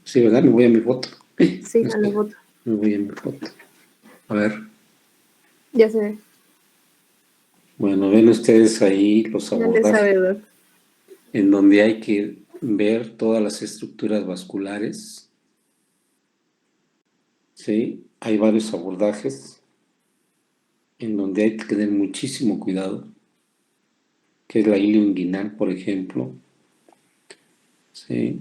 Sí, ¿verdad? Me voy a mi foto. Sí, a la foto. Me voy a mi foto. A ver. Ya se ve. Bueno, ven ustedes ahí los No le abordajes sabe, ¿verdad? en donde hay que ver todas las estructuras vasculares. ¿Sí? Hay varios abordajes en donde hay que tener muchísimo cuidado, que es la ilioinguinal, por ejemplo. ¿Sí?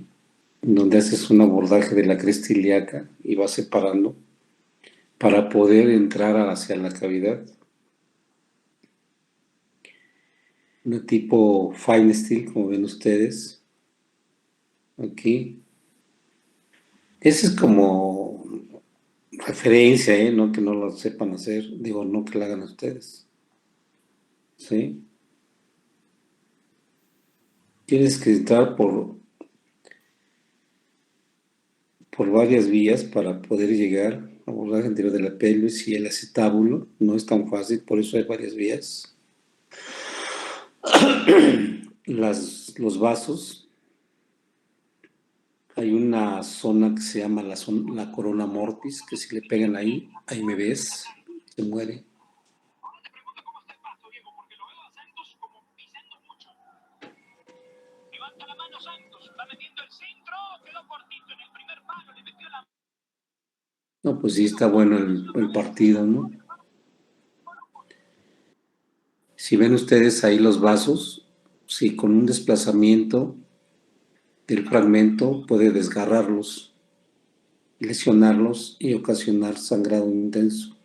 En donde haces un abordaje de la cresta ilíaca y vas separando para poder entrar hacia la cavidad. Una tipo fine steel, como ven ustedes. Aquí. Ese es como referencia, no que no lo sepan hacer, digo, no que lo hagan ustedes. ¿Sí? Tienes que entrar por varias vías para poder llegar al abordaje anterior de la pelvis y el acetábulo. No es tan fácil, por eso hay varias vías. Los vasos. Hay una zona que se llama la corona mortis, que si le pegan ahí me ves, se muere. No, pues sí está bueno el partido, ¿no? Si ven ustedes ahí los vasos, sí, con un desplazamiento del fragmento puede desgarrarlos, lesionarlos y ocasionar sangrado intenso.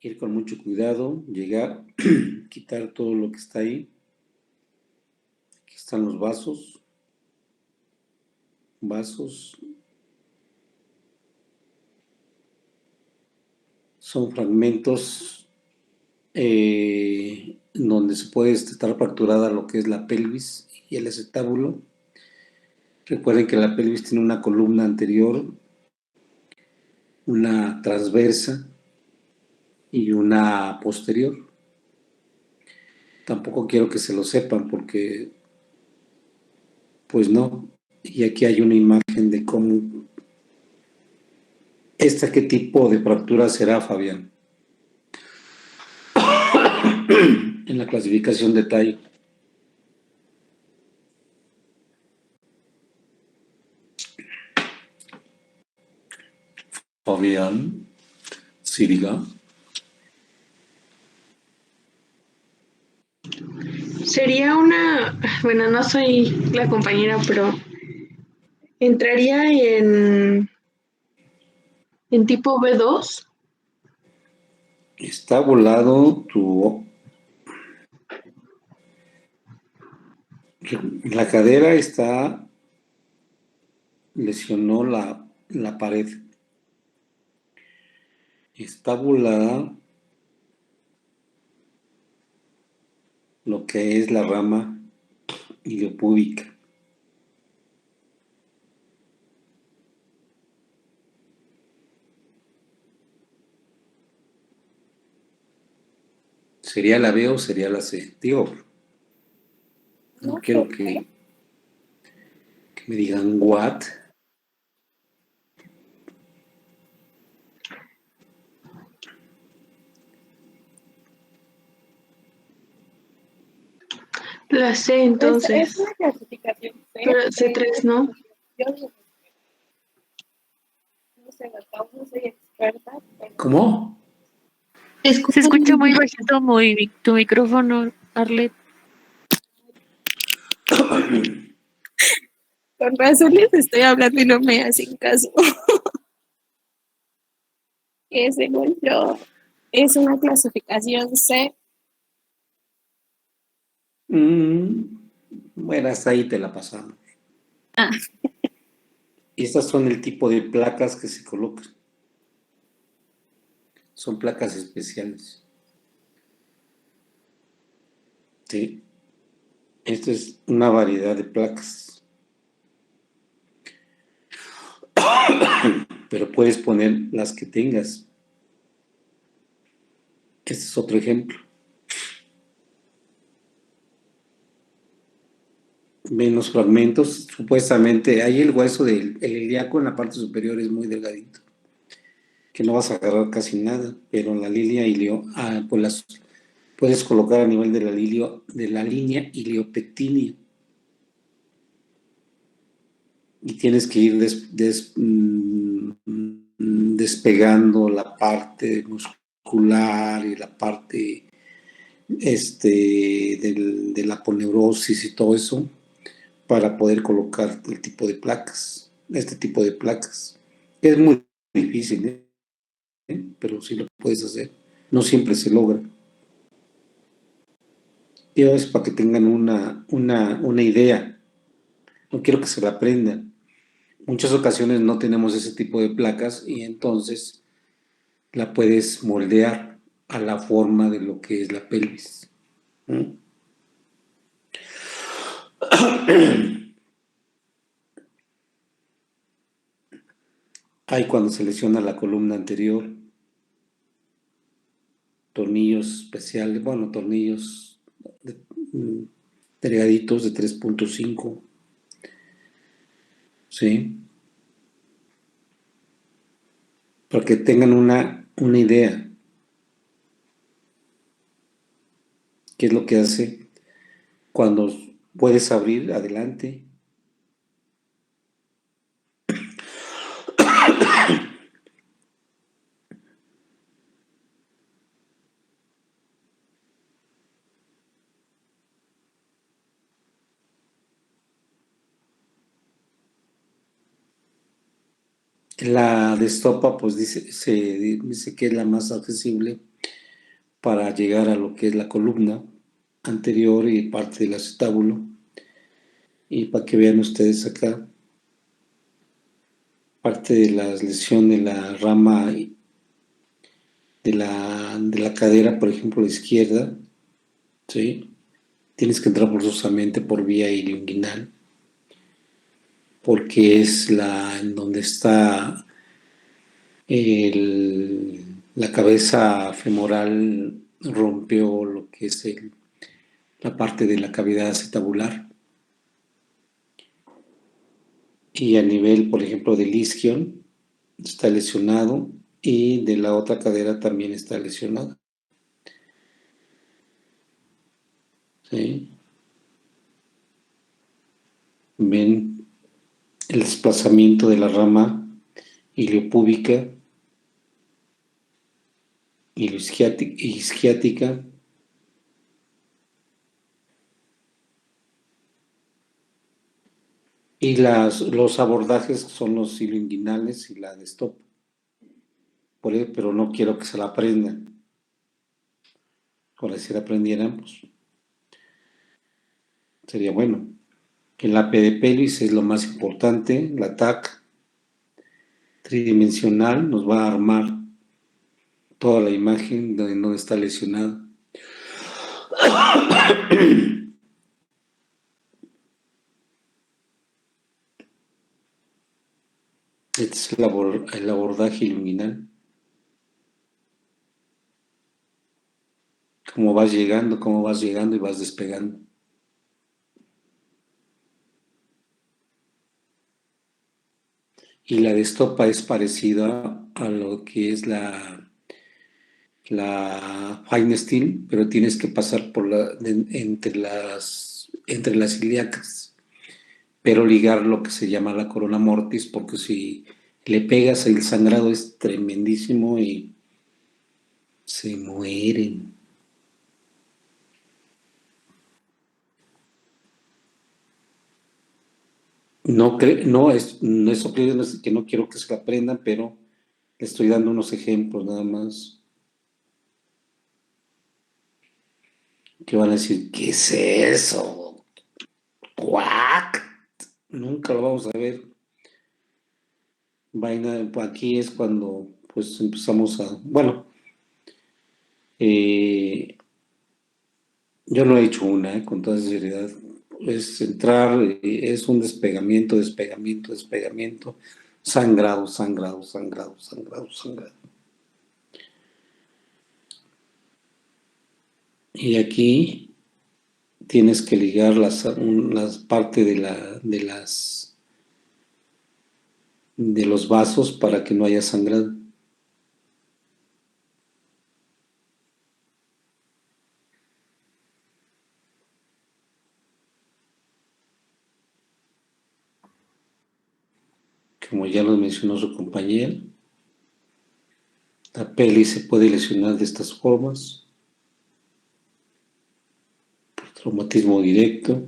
Ir con mucho cuidado, llegar, quitar todo lo que está ahí. Aquí están los vasos. Son fragmentos donde se puede estar fracturada lo que es la pelvis y el acetábulo. Recuerden que la pelvis tiene una columna anterior, una transversa y una posterior. tampoco quiero que se lo sepan porque, pues no. Y aquí hay una imagen de cómo, qué tipo de fractura será, Fabián, en la clasificación de tallo. Fabián, Siriga. Sería una, bueno, no soy la compañera, pero entraría en tipo B2. Está volado la cadera está, lesionó la pared. Está volada lo que es la rama iliopúbica. ¿Sería la B o sería la C? Digo, no quiero que me digan what. La C, entonces. Es una clasificación C. Pero C3, ¿no? Yo no sé, no soy experta. Pero... ¿Cómo? Se escucha muy bajito tu micrófono, Arlet. Con razón les estoy hablando y no me hacen caso. Que según yo es una clasificación C. Bueno, hasta ahí te la pasamos. Ah. Y estas son el tipo de placas que se colocan. Son placas especiales. Sí. Esta es una variedad de placas. Pero puedes poner las que tengas. Este es otro ejemplo. Menos fragmentos. Supuestamente, ahí el hueso del ilíaco en la parte superior es muy delgadito, que no vas a agarrar casi nada, pero en la línea pues las puedes colocar a nivel de la línea iliopectínea. Y tienes que ir despegando la parte muscular y la parte de la aponeurosis y todo eso para poder colocar el tipo de placas, este tipo de placas. Es muy difícil, pero sí lo puedes hacer. No siempre se logra. Y es para que tengan una idea. No quiero que se la aprendan. Muchas ocasiones no tenemos ese tipo de placas y entonces la puedes moldear a la forma de lo que es la pelvis. Hay cuando se lesiona la columna anterior, tornillos especiales, bueno, tornillos delgaditos de 3.5, ¿sí? Para que tengan una idea. ¿Qué es lo que hace cuando puedes abrir adelante? La de estopa, pues se dice que es la más accesible para llegar a lo que es la columna anterior y parte del acetábulo. Y para que vean ustedes acá, parte de la lesión de la rama de la cadera, por ejemplo, la izquierda, ¿sí? Tienes que entrar forzosamente por vía ilioinguinal, porque es en donde está la cabeza femoral, rompió lo que es la parte de la cavidad acetabular. Y a nivel, por ejemplo, del isquion está lesionado y de la otra cadera también está lesionada. ¿Sí? Ven el desplazamiento de la rama iliopúbica, isquiática, y los abordajes son los ilioinguinales y la de stop. Pero no quiero que se la aprendan. Ahora si la aprendieran, pues sería bueno. El AP de pelvis es lo más importante, la TAC tridimensional nos va a armar toda la imagen de donde está lesionado. Este es el abordaje iluminal. Cómo vas llegando y vas despegando. Y la de estopa es parecida a lo que es la fine steel, pero tienes que pasar por entre las ilíacas, pero ligar lo que se llama la corona mortis, porque si le pegas el sangrado es tremendísimo y se mueren. No es que no quiero que se lo aprendan, pero le estoy dando unos ejemplos nada más. Que van a decir, ¿qué es eso? ¿Cuac? Nunca lo vamos a ver. Aquí es cuando pues empezamos a... Bueno, yo no he hecho una, con toda sinceridad. Es entrar, es un despegamiento, sangrado. Y aquí tienes que ligar las partes de los vasos para que no haya sangrado. Como ya lo mencionó su compañera, la pelvis se puede lesionar de estas formas: por traumatismo directo,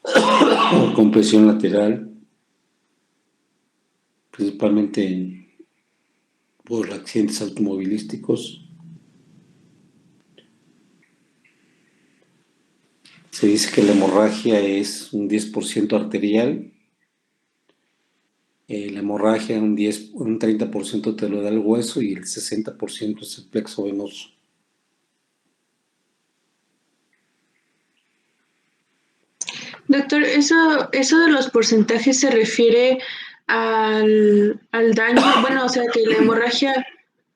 por compresión lateral, principalmente por accidentes automovilísticos. Se dice que la hemorragia es un 10% arterial. La hemorragia un 30% te lo da el hueso y el 60% es el plexo venoso. Doctor, eso de los porcentajes se refiere al daño, bueno, o sea, que la hemorragia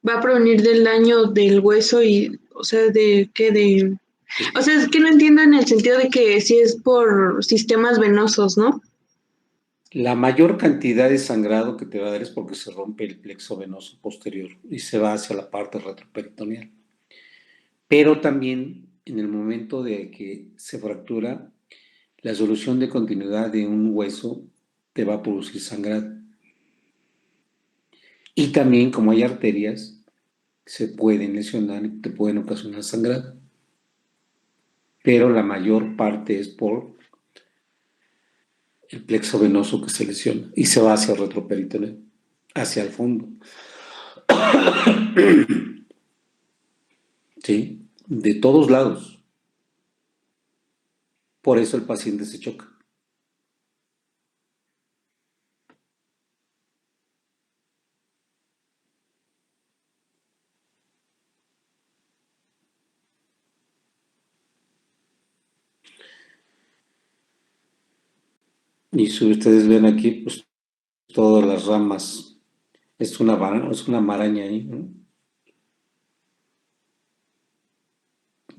va a provenir del daño del hueso y, o sea, o sea, es que no entiendo en el sentido de que si es por sistemas venosos, ¿no? La mayor cantidad de sangrado que te va a dar es porque se rompe el plexo venoso posterior y se va hacia la parte retroperitoneal. Pero también en el momento de que se fractura, la solución de continuidad de un hueso te va a producir sangrado. Y también, como hay arterias, se pueden lesionar y te pueden ocasionar sangrado. Pero la mayor parte es por el plexo venoso que se lesiona y se va hacia el retroperitoneal, hacia el fondo. ¿Sí? De todos lados. Por eso el paciente se choca. Y si ustedes ven aquí, pues todas las ramas, es una maraña ahí, ¿no?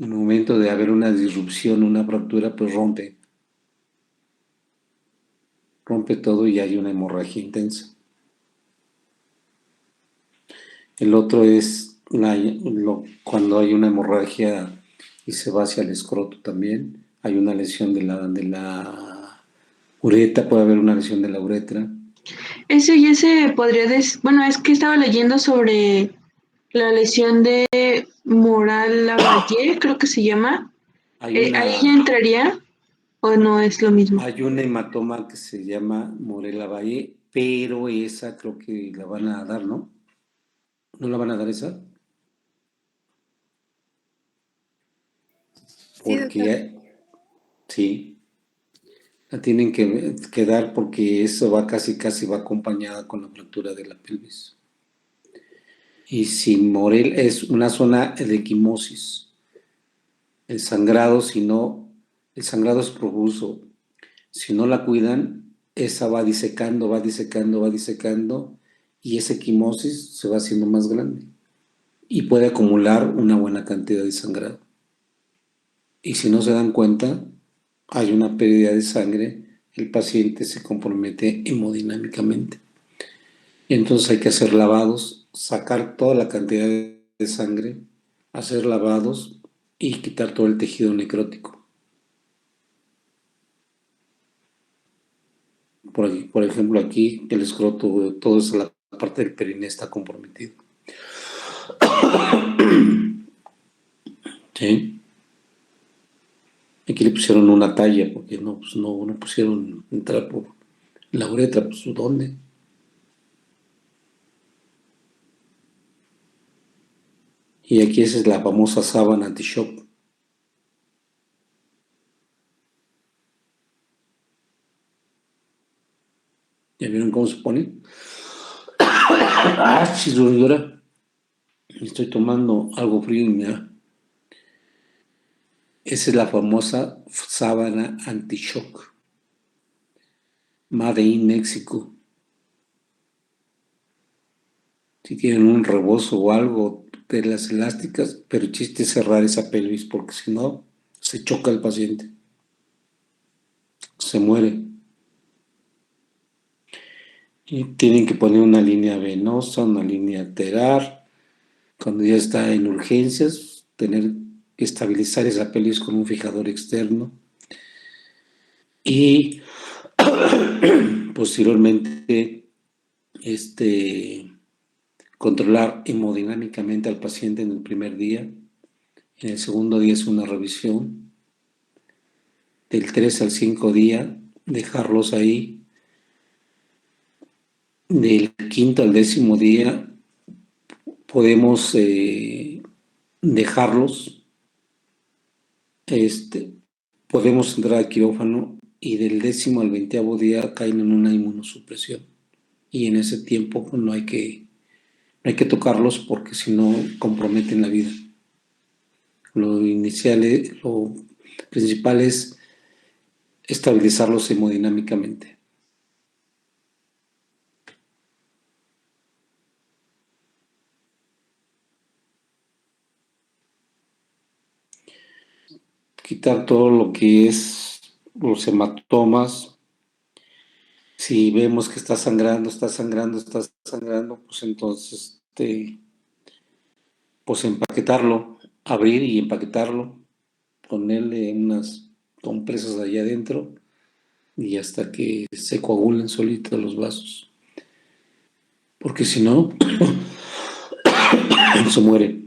En el momento de haber una disrupción, una fractura, pues rompe todo y hay una hemorragia intensa. El otro es cuando hay una hemorragia y se va hacia el escroto también. Hay una lesión de la uretra, puede haber una lesión de la uretra. Ese podría bueno, es que estaba leyendo sobre la lesión de Moral Lavalle, creo que se llama. ¿Ahí ya entraría o no es lo mismo? Hay un hematoma que se llama Morela Valle, pero esa creo que la van a dar, ¿no? ¿No la van a dar esa? Porque sí, la tienen que dar porque eso va casi va acompañada con la fractura de la pelvis. Y si Morel es una zona de equimosis, el sangrado es profuso. Si no la cuidan, esa va disecando y esa equimosis se va haciendo más grande y puede acumular una buena cantidad de sangrado. Y si no se dan cuenta, hay una pérdida de sangre, el paciente se compromete hemodinámicamente. Y entonces hay que hacer lavados, sacar toda la cantidad de sangre, hacer lavados y quitar todo el tejido necrótico. Por ejemplo, aquí el escroto, toda la parte del perineo está comprometido. ¿Sí? Aquí le pusieron una talla porque no pusieron entrar por la uretra, pues ¿dónde? Y aquí esa es la famosa sábana anti-shock. ¿Ya vieron cómo se pone? ¡Ah, chisdura! Estoy tomando algo frío y mira. Esa es la famosa sábana anti-shock. Made in México. Si tienen un rebozo o algo de las elásticas, pero el chiste es cerrar esa pelvis porque si no, se choca el paciente. Se muere. Y tienen que poner una línea venosa, una línea terar. Cuando ya está en urgencias, tener que estabilizar esa pelvis con un fijador externo. Y posteriormente, controlar hemodinámicamente al paciente en el primer día. En el segundo día es una revisión. Del 3 al 5 día, dejarlos ahí. Del 5º al 10º día, podemos dejarlos. Podemos entrar al quirófano y del 10º al 20º día caen en una inmunosupresión. Y en ese tiempo pues, no hay que tocarlos porque si no comprometen la vida. Lo principal es estabilizarlos hemodinámicamente. Quitar todo lo que es los hematomas. Si vemos que está sangrando, pues entonces pues empaquetarlo, abrir y empaquetarlo, ponerle unas compresas allá adentro y hasta que se coagulen solitos los vasos. Porque si no, se muere.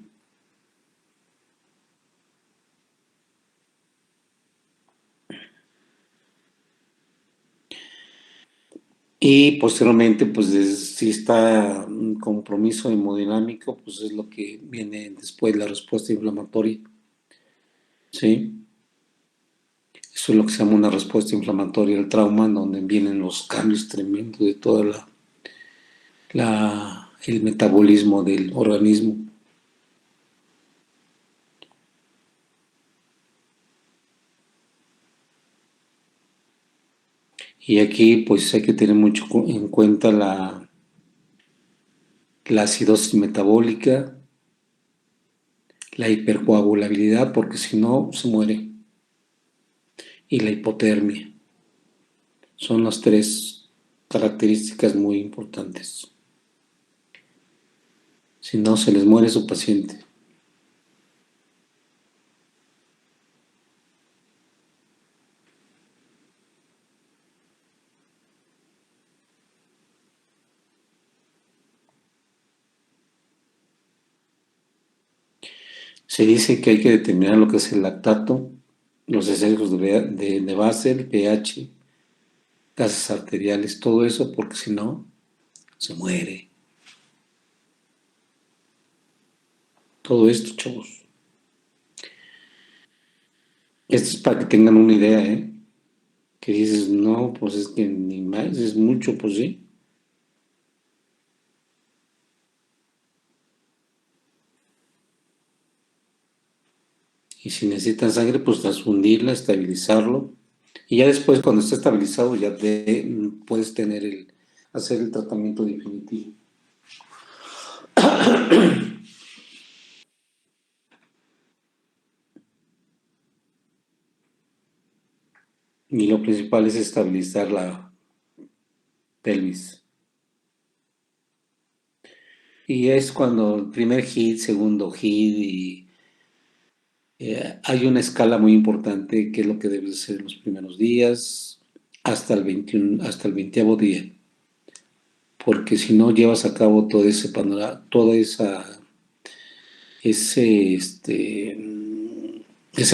Y posteriormente, pues si está un compromiso hemodinámico, pues es lo que viene después, la respuesta inflamatoria. ¿Sí? Eso es lo que se llama una respuesta inflamatoria al trauma, en donde vienen los cambios tremendos de toda el metabolismo del organismo. Y aquí pues hay que tener mucho en cuenta la acidosis metabólica, la hipercoagulabilidad, porque si no, se muere, y la hipotermia. Son las 3 características muy importantes. Si no, se les muere su paciente. Se dice que hay que determinar lo que es el lactato, los excesos de base, el pH, gases arteriales, todo eso, porque si no, se muere. Todo esto, chavos. Esto es para que tengan una idea, ¿eh? Que dices, no, pues es que ni más, es mucho, pues sí. Y si necesitan sangre, pues transfundirla, estabilizarlo. Y ya después, cuando esté estabilizado, ya puedes hacer el tratamiento definitivo. Y lo principal es estabilizar la pelvis. Y es cuando el primer hit, segundo hit, y hay una escala muy importante que es lo que debes hacer en los primeros días hasta el 21, hasta el 20º día. Porque si no llevas a cabo todo ese panorama, ese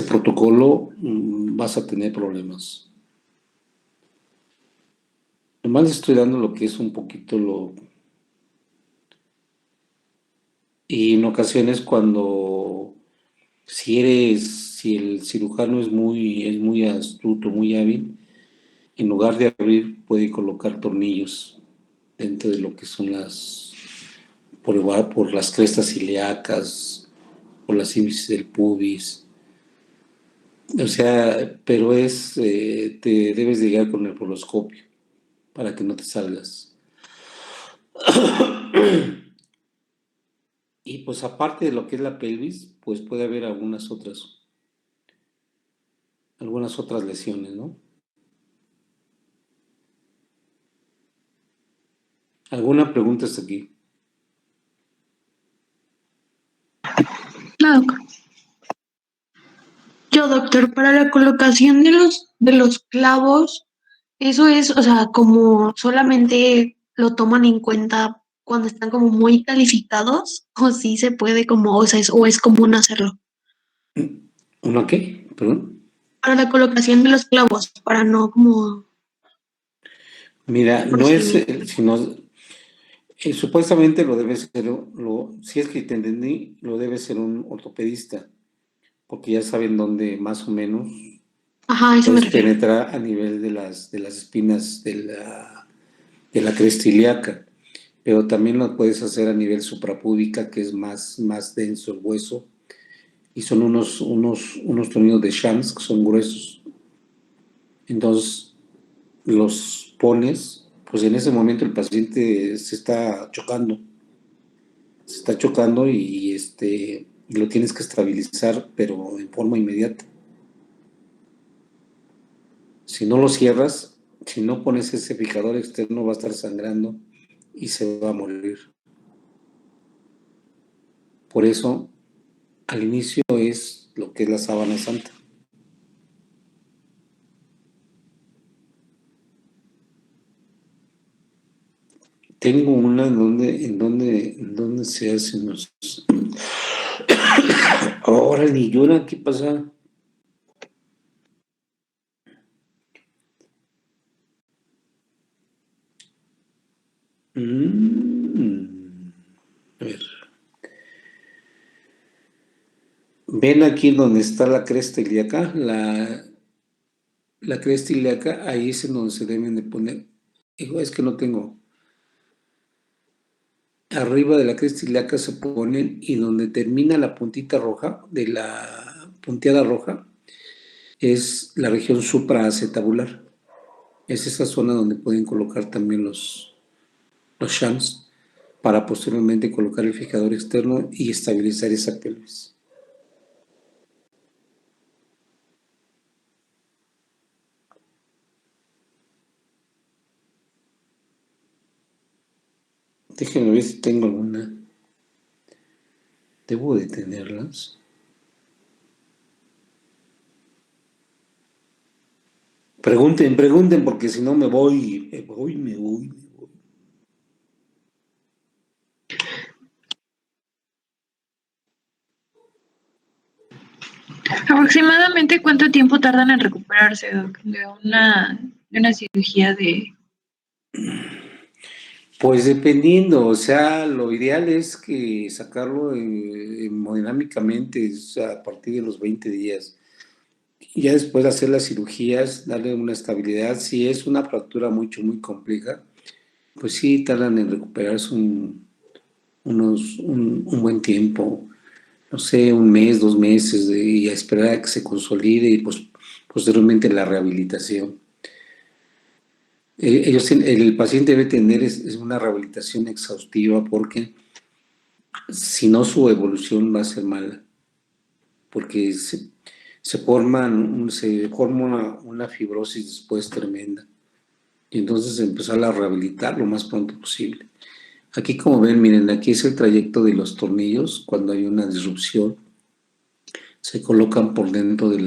protocolo, vas a tener problemas. Nomás estoy dando lo que es un poquito y en ocasiones cuando si el cirujano es muy astuto, muy hábil, en lugar de abrir puede colocar tornillos dentro de lo que son por las crestas ilíacas, por las índices del pubis. O sea, pero te debes de llegar con el poroscopio para que no te salgas. Y pues aparte de lo que es la pelvis, pues puede haber algunas otras lesiones, ¿no? ¿Alguna pregunta hasta aquí? No, doctor. Yo, doctor, para la colocación de los clavos, eso es, o sea, como solamente lo toman en cuenta cuando están como muy calificados, o sí se puede como, o sea, o es común hacerlo. ¿Uno qué? Perdón. Para la colocación de los clavos, para no como Mira, no es, procedimiento. sino, supuestamente lo debe ser, si es que te entendí, lo debe ser un ortopedista, porque ya saben dónde más o menos Ajá, a eso me puedes refiero. penetrar a nivel de las espinas de la cresta ilíaca, pero también lo puedes hacer a nivel suprapúbica, que es más denso el hueso, y son unos tornillos de shams que son gruesos. Entonces los pones, pues en ese momento el paciente se está chocando y lo tienes que estabilizar, pero en forma inmediata. Si no lo cierras, si no pones ese fijador externo, va a estar sangrando y se va a morir. Por eso, al inicio es lo que es la sábana santa. Tengo una en donde se hacen los. Ahora ni llora, ¿qué pasa? A ver. Ven aquí donde está la cresta ilíaca, la cresta ilíaca, ahí es en donde se deben de poner. Digo, es que no tengo. Arriba de la cresta ilíaca se ponen y donde termina la puntita roja, de la punteada roja, es la región supraacetabular. Es esa zona donde pueden colocar también los shunts para posteriormente colocar el fijador externo y estabilizar esa pelvis. Déjenme ver si tengo alguna. Debo de tenerlas. Pregunten, porque si no me voy, me voy. ¿Aproximadamente cuánto tiempo tardan en recuperarse, Doc, de una cirugía de... Pues dependiendo, o sea, lo ideal es que sacarlo hemodinámicamente es a partir de los 20 días. Y ya después de hacer las cirugías, darle una estabilidad. Si es una fractura muy compleja, pues sí tardan en recuperarse un buen tiempo, no sé, un mes, 2 meses, y a esperar a que se consolide y pues posteriormente la rehabilitación. El paciente debe tener es una rehabilitación exhaustiva porque si no su evolución va a ser mala, porque se forma una fibrosis después tremenda y entonces empezar a rehabilitar lo más pronto posible. Aquí como ven, miren, aquí es el trayecto de los tornillos cuando hay una disrupción, se colocan por dentro de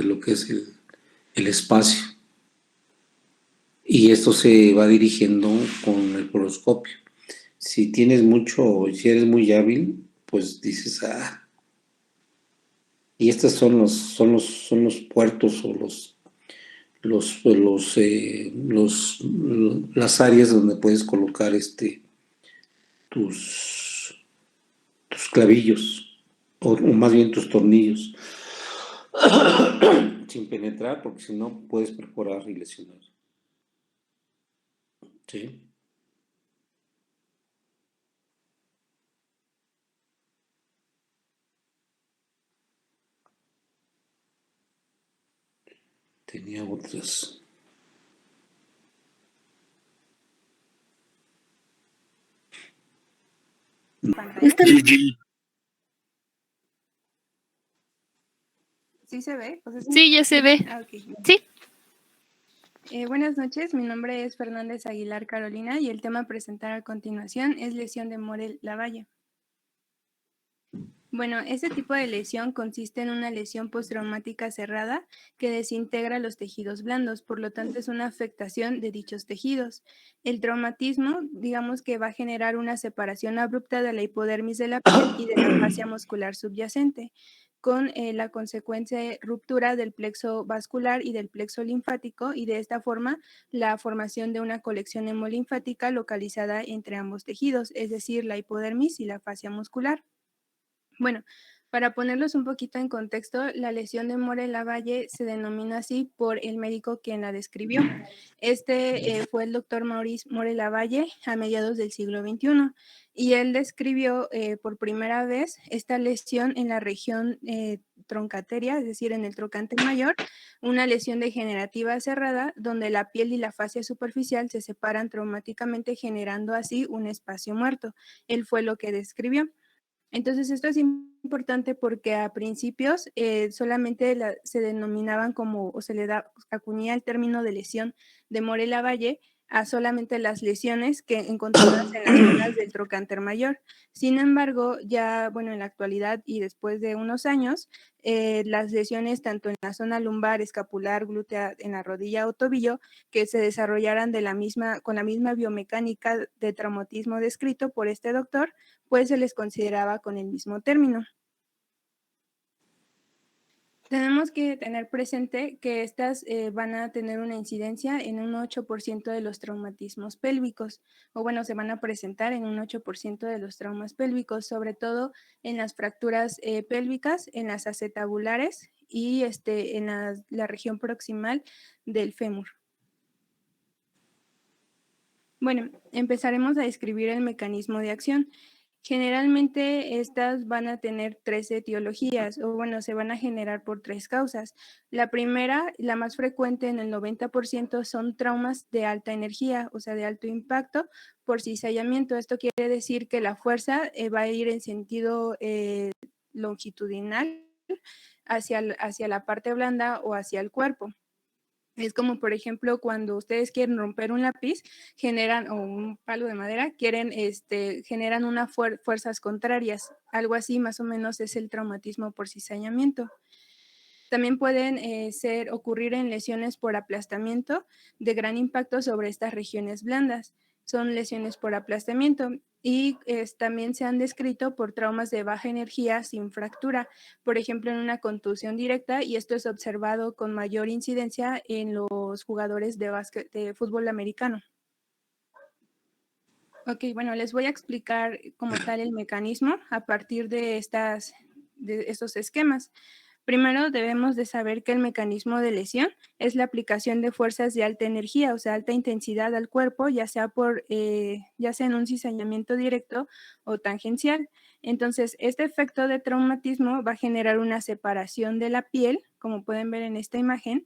lo que es el espacio y esto se va dirigiendo con el poroscopio. Si tienes mucho, si eres muy hábil, pues dices, y estos son los puertos o las áreas donde puedes colocar tus, tus clavillos, o más bien tus tornillos, sin penetrar, porque si no puedes perforar y lesionar. ¿Sí? Tenía otras. ¿Pantalla? GG. ¿Sí se ve? O sea, Sí, ya se ve. Ah, ok. Sí. Buenas noches, mi nombre es Fernández Aguilar Carolina y el tema a presentar a continuación es lesión de Morel-Lavalle. Bueno, este tipo de lesión consiste en una lesión postraumática cerrada que desintegra los tejidos blandos, por lo tanto es una afectación de dichos tejidos. El traumatismo, digamos que va a generar una separación abrupta de la hipodermis de la piel y de la fascia muscular subyacente, con la consecuencia ruptura del plexo vascular y del plexo linfático y de esta forma la formación de una colección hemolinfática localizada entre ambos tejidos, es decir, la hipodermis y la fascia muscular. Bueno, para ponerlos un poquito en contexto, la lesión de Morel-Lavalle se denomina así por el médico quien la describió. Este fue el doctor Maurice Morel-Lavalle a mediados del siglo XXI y él describió por primera vez esta lesión en la región troncateria, es decir, en el trocánter mayor, una lesión degenerativa cerrada donde la piel y la fascia superficial se separan traumáticamente generando así un espacio muerto. Él fue lo que describió. Entonces, esto es importante porque a principios solamente se denominaban como, o se le acuñía el término de lesión de Morel-Lavalle a solamente las lesiones que encontradas en las zonas del trocánter mayor. Sin embargo, ya, bueno, en la actualidad y después de unos años, las lesiones tanto en la zona lumbar, escapular, glútea, en la rodilla o tobillo, que se desarrollaran con la misma biomecánica de traumatismo descrito por este doctor, pues se les consideraba con el mismo término. Tenemos que tener presente que estas van a tener una incidencia en un 8% de los traumatismos pélvicos, o bueno, se van a presentar en un 8% de los traumas pélvicos, sobre todo en las fracturas pélvicas, en las acetabulares y en la región proximal del fémur. Bueno, empezaremos a describir el mecanismo de acción. Generalmente estas van a tener 3 etiologías, o bueno, se van a generar por 3 causas. La primera, la más frecuente en el 90%, son traumas de alta energía, o sea, de alto impacto por cizallamiento. Esto quiere decir que la fuerza va a ir en sentido longitudinal hacia la parte blanda o hacia el cuerpo. Es como, por ejemplo, cuando ustedes quieren romper un lápiz, generan, o un palo de madera, generan fuerzas contrarias. Algo así más o menos es el traumatismo por cizañamiento. También pueden ocurrir en lesiones por aplastamiento de gran impacto sobre estas regiones blandas. Son lesiones por aplastamiento y también se han descrito por traumas de baja energía sin fractura, por ejemplo en una contusión directa, y esto es observado con mayor incidencia en los jugadores de fútbol americano. Ok, bueno, les voy a explicar como tal el mecanismo a partir de estos esquemas. Primero debemos de saber que el mecanismo de lesión es la aplicación de fuerzas de alta energía, o sea, alta intensidad al cuerpo, ya sea en un cizañamiento directo o tangencial. Entonces, este efecto de traumatismo va a generar una separación de la piel, como pueden ver en esta imagen,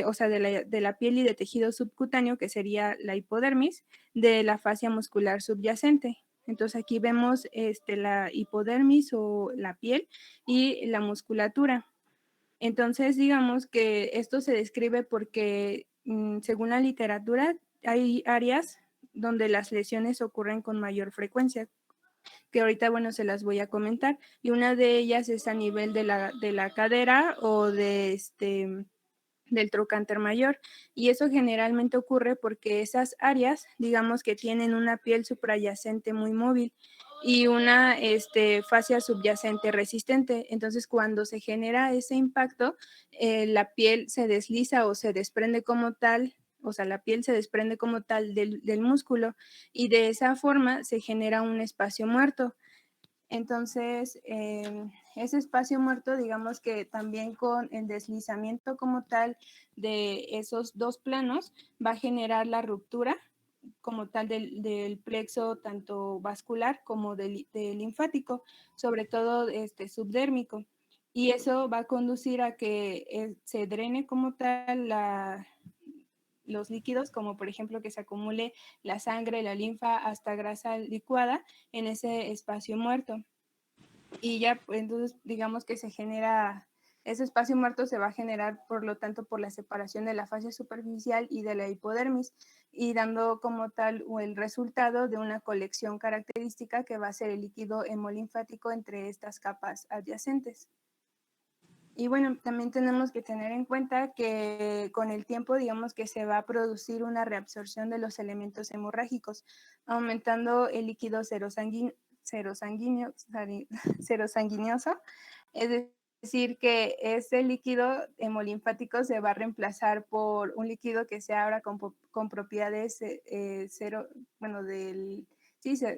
o sea, de la piel y de tejido subcutáneo, que sería la hipodermis, de la fascia muscular subyacente. Entonces aquí vemos la hipodermis o la piel y la musculatura. Entonces, digamos que esto se describe porque, según la literatura, hay áreas donde las lesiones ocurren con mayor frecuencia, que ahorita, bueno, se las voy a comentar. Y una de ellas es a nivel de la cadera o del trocánter mayor, y eso generalmente ocurre porque esas áreas, digamos que tienen una piel suprayacente muy móvil y una fascia subyacente resistente. Entonces, cuando se genera ese impacto, la piel se desliza o se desprende como tal, o sea, la piel se desprende como tal del músculo, y de esa forma se genera un espacio muerto. Entonces, ese espacio muerto, digamos que también con el deslizamiento como tal de esos dos planos, va a generar la ruptura como tal del plexo tanto vascular como del linfático, sobre todo subdérmico. Y eso va a conducir a que se drene como tal los líquidos, como por ejemplo que se acumule la sangre, la linfa, hasta grasa licuada en ese espacio muerto. Y ya, pues, entonces, digamos que ese espacio muerto se va a generar, por lo tanto, por la separación de la fascia superficial y de la hipodermis, y dando como tal el resultado de una colección característica que va a ser el líquido hemolinfático entre estas capas adyacentes. Y bueno, también tenemos que tener en cuenta que con el tiempo, digamos que se va a producir una reabsorción de los elementos hemorrágicos, aumentando el líquido serosanguíneo, es decir, que ese líquido hemolinfático se va a reemplazar por un líquido que sea ahora con propiedades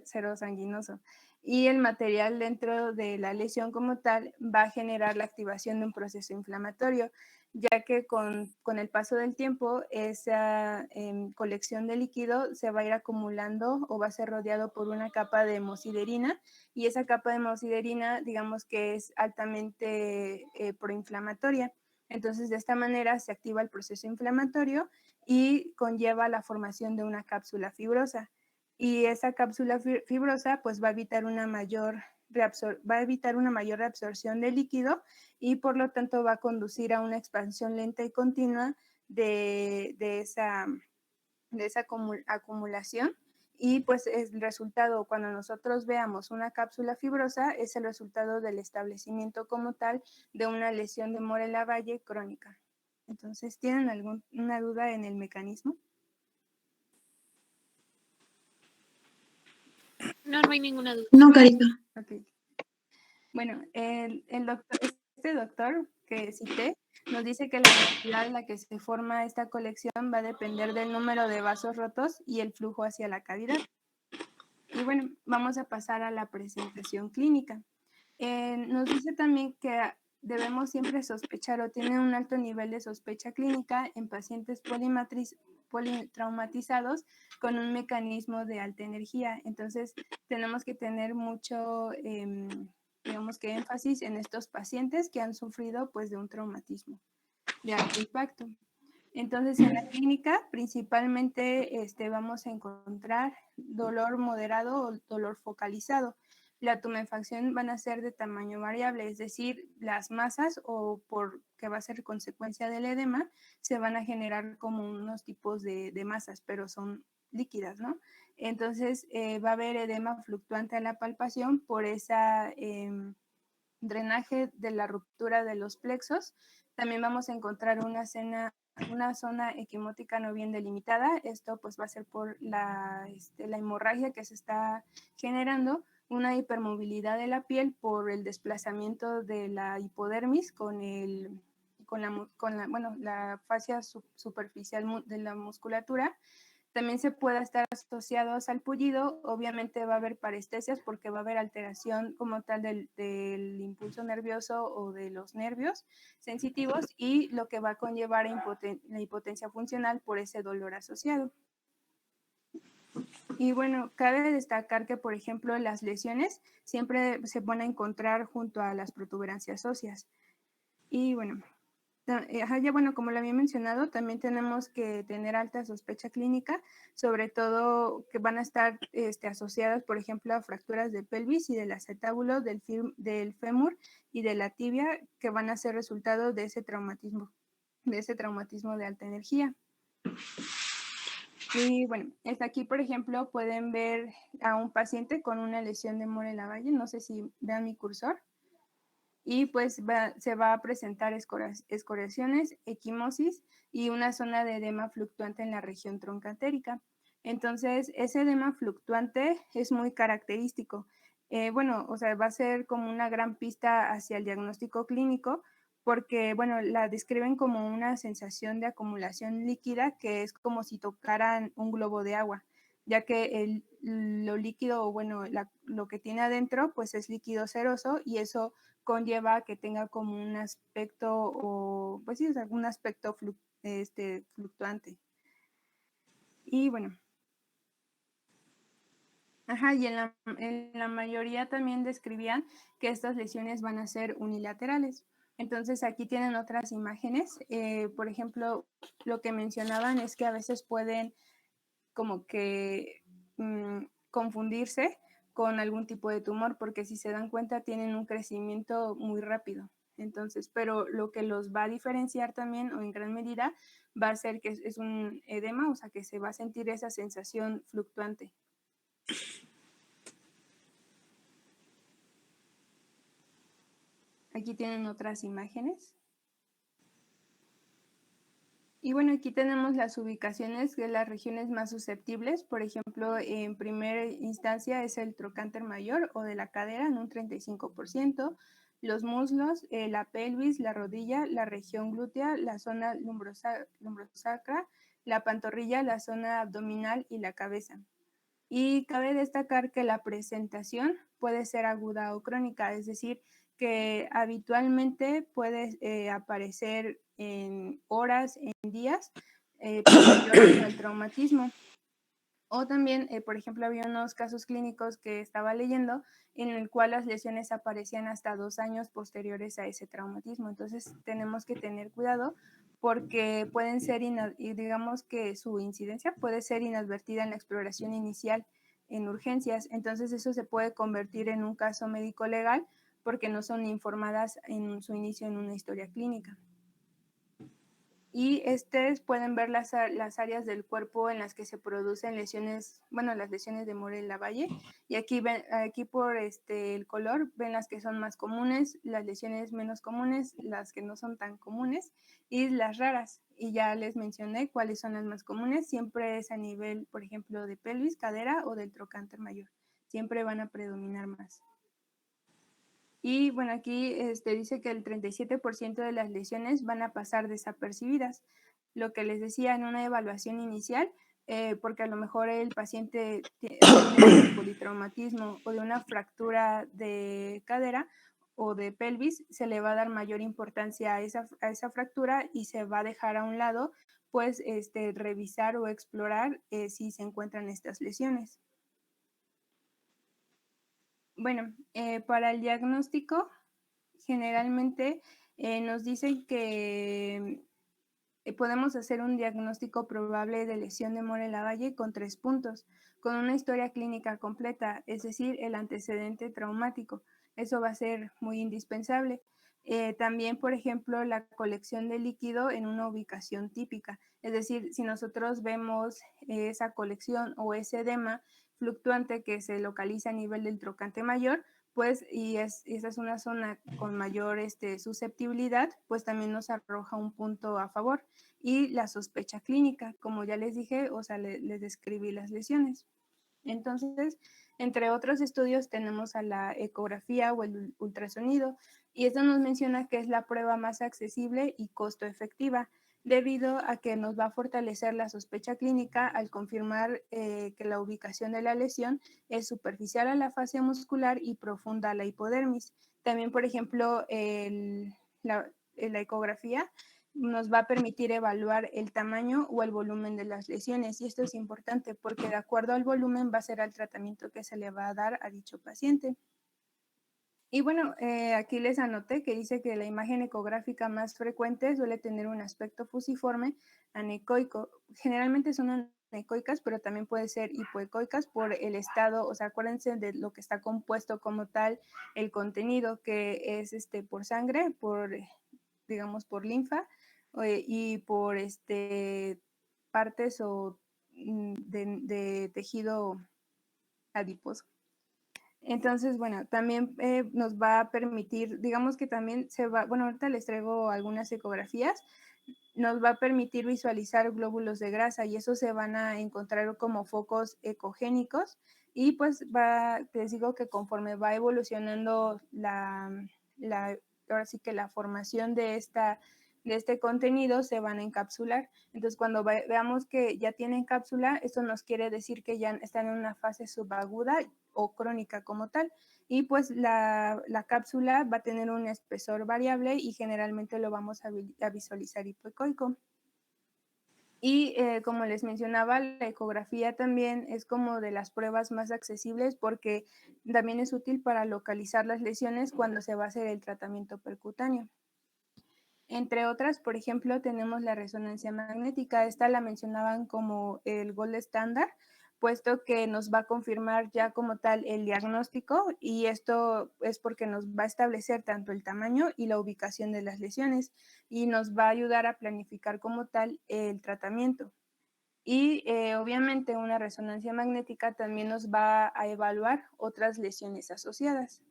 serosanguinoso. Y el material dentro de la lesión como tal va a generar la activación de un proceso inflamatorio, ya que con el paso del tiempo esa colección de líquido se va a ir acumulando o va a ser rodeado por una capa de hemosiderina, y esa capa de hemosiderina, digamos que es altamente proinflamatoria. Entonces, de esta manera se activa el proceso inflamatorio y conlleva la formación de una cápsula fibrosa. Y esa cápsula fibrosa pues va a evitar una mayor reabsorción de líquido, y por lo tanto va a conducir a una expansión lenta y continua de esa acumulación. Y pues el resultado, cuando nosotros veamos una cápsula fibrosa, es el resultado del establecimiento como tal de una lesión de Morella-Valle crónica. Entonces, ¿tienen alguna duda en el mecanismo? No, no hay ninguna duda. No, Carita. Okay. Bueno, este doctor que cité nos dice que la velocidad en la que se forma esta colección va a depender del número de vasos rotos y el flujo hacia la cavidad. Y bueno, vamos a pasar a la presentación clínica. Nos dice también que debemos siempre sospechar o tener un alto nivel de sospecha clínica en pacientes politraumatizados con un mecanismo de alta energía. Entonces, tenemos que tener mucho, digamos que énfasis en estos pacientes que han sufrido pues de un traumatismo de alto impacto. Entonces, en la clínica principalmente vamos a encontrar dolor moderado o dolor focalizado. la tumefacción van a ser de tamaño variable, es decir, las masas o por que va a ser consecuencia del edema, se van a generar como unos tipos de masas, pero son líquidas, ¿no? Entonces va a haber edema fluctuante a la palpación por esa drenaje de la ruptura de los plexos. También vamos a encontrar una zona equimótica no bien delimitada. Esto pues va a ser por la hemorragia que se está generando, una hipermovilidad de la piel por el desplazamiento de la hipodermis con la fascia superficial de la musculatura. También se puede estar asociados al pullido. Obviamente va a haber parestesias porque va a haber alteración como tal del impulso nervioso o de los nervios sensitivos, y lo que va a conllevar la impotencia funcional por ese dolor asociado. Y bueno, cabe destacar que, por ejemplo, las lesiones siempre se van a encontrar junto a las protuberancias óseas. Y bueno, ya bueno, como lo había mencionado, también tenemos que tener alta sospecha clínica, sobre todo que van a estar asociadas, por ejemplo, a fracturas de pelvis y del acetábulo, del fémur y de la tibia, que van a ser resultado de ese traumatismo de alta energía. Y bueno, hasta aquí, por ejemplo, pueden ver a un paciente con una lesión de Moore-Lavalle. No sé si vean mi cursor. Y pues se va a presentar escoriaciones, equimosis y una zona de edema fluctuante en la región troncantérica. Entonces, ese edema fluctuante es muy característico. Bueno, o sea, va a ser como una gran pista hacia el diagnóstico clínico, porque, bueno, la describen como una sensación de acumulación líquida que es como si tocaran un globo de agua, ya que lo líquido, o bueno, lo que tiene adentro, pues es líquido ceroso, y eso conlleva que tenga como un aspecto, o pues sí, o sea, un aspecto fluctuante. Y bueno, y en la mayoría también describían que estas lesiones van a ser unilaterales. Entonces aquí tienen otras imágenes. Por ejemplo, lo que mencionaban es que a veces pueden como que confundirse con algún tipo de tumor, porque si se dan cuenta tienen un crecimiento muy rápido. Entonces, pero lo que los va a diferenciar también, o en gran medida, va a ser que es un edema, o sea, que se va a sentir esa sensación fluctuante. Aquí tienen otras imágenes. Y bueno, aquí tenemos las ubicaciones de las regiones más susceptibles. Por ejemplo, en primera instancia es el trocánter mayor o de la cadera en un 35%, los muslos, la pelvis, la rodilla, la región glútea, la zona lumbrosacra, la pantorrilla, la zona abdominal y la cabeza. Y cabe destacar que la presentación puede ser aguda o crónica, es decir, que habitualmente puede aparecer en horas, en días, posteriores al traumatismo. O también, por ejemplo, había unos casos clínicos que estaba leyendo en el cual las lesiones aparecían hasta 2 años posteriores a ese traumatismo. Entonces tenemos que tener cuidado porque pueden ser, digamos que su incidencia puede ser inadvertida en la exploración inicial en urgencias. Entonces eso se puede convertir en un caso médico legal porque no son informadas en su inicio en una historia clínica. Y pueden ver las áreas del cuerpo en las que se producen lesiones, bueno, las lesiones de Moore-Lavalle. Y aquí por el color ven las que son más comunes, las lesiones menos comunes, las que no son tan comunes y las raras. Y ya les mencioné cuáles son las más comunes. Siempre es a nivel, por ejemplo, de pelvis, cadera o del trocánter mayor. Siempre van a predominar más. Y bueno, aquí dice que el 37% de las lesiones van a pasar desapercibidas. Lo que les decía en una evaluación inicial, porque a lo mejor el paciente tiene de politraumatismo o de una fractura de cadera o de pelvis, se le va a dar mayor importancia a esa fractura y se va a dejar a un lado, pues, revisar o explorar si se encuentran estas lesiones. Bueno, para el diagnóstico, generalmente nos dicen que podemos hacer un diagnóstico probable de lesión de Moore-Lavalle con 3 puntos, con una historia clínica completa, es decir, el antecedente traumático. Eso va a ser muy indispensable. También, por ejemplo, la colección de líquido en una ubicación típica. Es decir, si nosotros vemos esa colección o ese edema fluctuante que se localiza a nivel del trocante mayor, pues, y esa es una zona con mayor susceptibilidad, pues también nos arroja un punto a favor. Y la sospecha clínica, como ya les dije, o sea, les describí las lesiones. Entonces, entre otros estudios tenemos a la ecografía o el ultrasonido, y esto nos menciona que es la prueba más accesible y costo efectiva, debido a que nos va a fortalecer la sospecha clínica al confirmar que la ubicación de la lesión es superficial a la fascia muscular y profunda a la hipodermis. También, por ejemplo, la ecografía nos va a permitir evaluar el tamaño o el volumen de las lesiones, y esto es importante porque de acuerdo al volumen va a ser el tratamiento que se le va a dar a dicho paciente. Y bueno, aquí les anoté que dice que la imagen ecográfica más frecuente suele tener un aspecto fusiforme anecoico. Generalmente son anecoicas, pero también puede ser hipoecoicas por el estado, o sea, acuérdense de lo que está compuesto como tal el contenido, que es por sangre, digamos, por linfa, y por partes o de tejido adiposo. Entonces, bueno, también nos va a permitir, digamos que también bueno, ahorita les traigo algunas ecografías, nos va a permitir visualizar glóbulos de grasa, y eso se van a encontrar como focos ecogénicos, y pues les digo que conforme va evolucionando ahora sí que la formación de este contenido se van a encapsular. Entonces, cuando veamos que ya tienen cápsula, esto nos quiere decir que ya están en una fase subaguda o crónica como tal, y pues la cápsula va a tener un espesor variable y generalmente lo vamos a visualizar hipoecoico. Y como les mencionaba, la ecografía también es como de las pruebas más accesibles porque también es útil para localizar las lesiones cuando se va a hacer el tratamiento percutáneo. Entre otras, por ejemplo, tenemos la resonancia magnética. Esta la mencionaban como el gold estándar, puesto que nos va a confirmar ya como tal el diagnóstico, y esto es porque nos va a establecer tanto el tamaño y la ubicación de las lesiones, y nos va a ayudar a planificar como tal el tratamiento. Y obviamente una resonancia magnética también nos va a evaluar otras lesiones asociadas.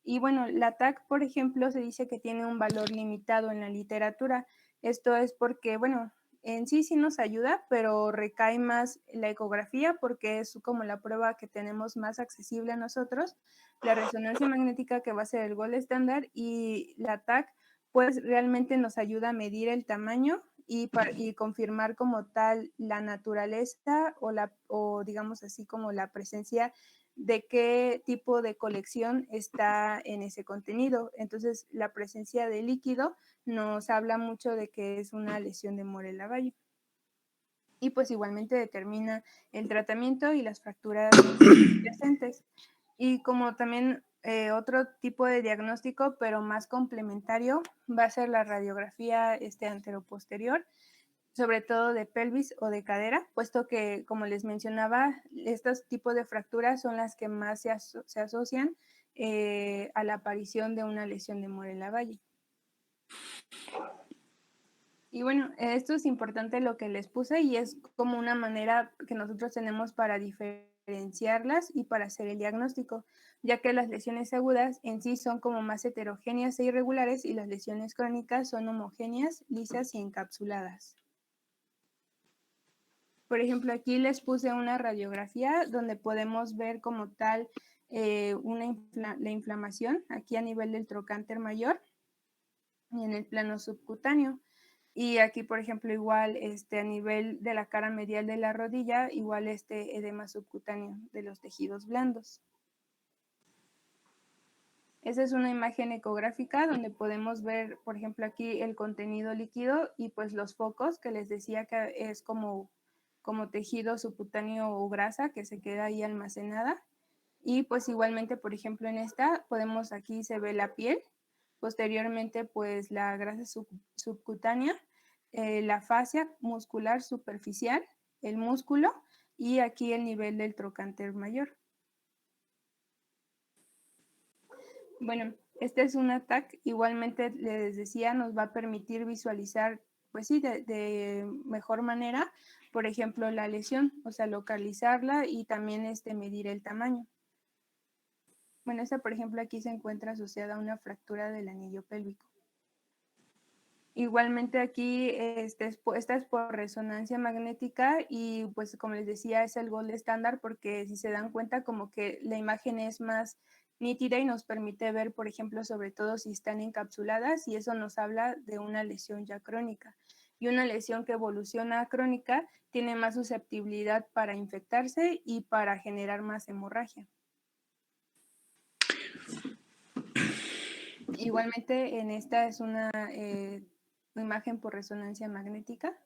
Y bueno, la TAC, por ejemplo, se dice que tiene un valor limitado en la literatura. Esto es porque, bueno, en sí nos ayuda, pero recae más la ecografía porque es como la prueba que tenemos más accesible a nosotros, la resonancia magnética, que va a ser el gold estándar, y la TAC pues realmente nos ayuda a medir el tamaño y confirmar como tal la naturaleza o digamos así como la presencia de qué tipo de colección está en ese contenido. Entonces, la presencia de líquido nos habla mucho de que es una lesión de Moore-Lavalle. Y pues igualmente determina el tratamiento y las fracturas presentes. Y como también otro tipo de diagnóstico, pero más complementario, va a ser la radiografía anteroposterior, sobre todo de pelvis o de cadera, puesto que, como les mencionaba, estos tipos de fracturas son las que más se asocian a la aparición de una lesión de Moore-Lavalle. Y bueno, esto es importante lo que les puse, y es como una manera que nosotros tenemos para diferenciarlas y para hacer el diagnóstico, ya que las lesiones agudas en sí son como más heterogéneas e irregulares, y las lesiones crónicas son homogéneas, lisas y encapsuladas. Por ejemplo, aquí les puse una radiografía donde podemos ver como tal la inflamación aquí a nivel del trocánter mayor y en el plano subcutáneo. Y aquí, por ejemplo, igual a nivel de la cara medial de la rodilla, igual edema subcutáneo de los tejidos blandos. Esa es una imagen ecográfica donde podemos ver, por ejemplo, aquí el contenido líquido y pues los focos, que les decía que es como tejido subcutáneo o grasa que se queda ahí almacenada. Y pues igualmente, por ejemplo, en esta aquí se ve la piel, posteriormente pues la grasa subcutánea, la fascia muscular superficial, el músculo y aquí el nivel del trocánter mayor. Bueno, este es un ATAC, igualmente les decía, nos va a permitir visualizar, pues sí, de mejor manera, por ejemplo, la lesión, o sea, localizarla y también medir el tamaño. Bueno, esta, por ejemplo, aquí se encuentra asociada a una fractura del anillo pélvico. Igualmente aquí, esta es por resonancia magnética y pues como les decía es el gold estándar porque si se dan cuenta como que la imagen es más nítida y nos permite ver, por ejemplo, sobre todo si están encapsuladas y eso nos habla de una lesión ya crónica. Y una lesión que evoluciona a crónica tiene más susceptibilidad para infectarse y para generar más hemorragia. Igualmente en esta es una imagen por resonancia magnética.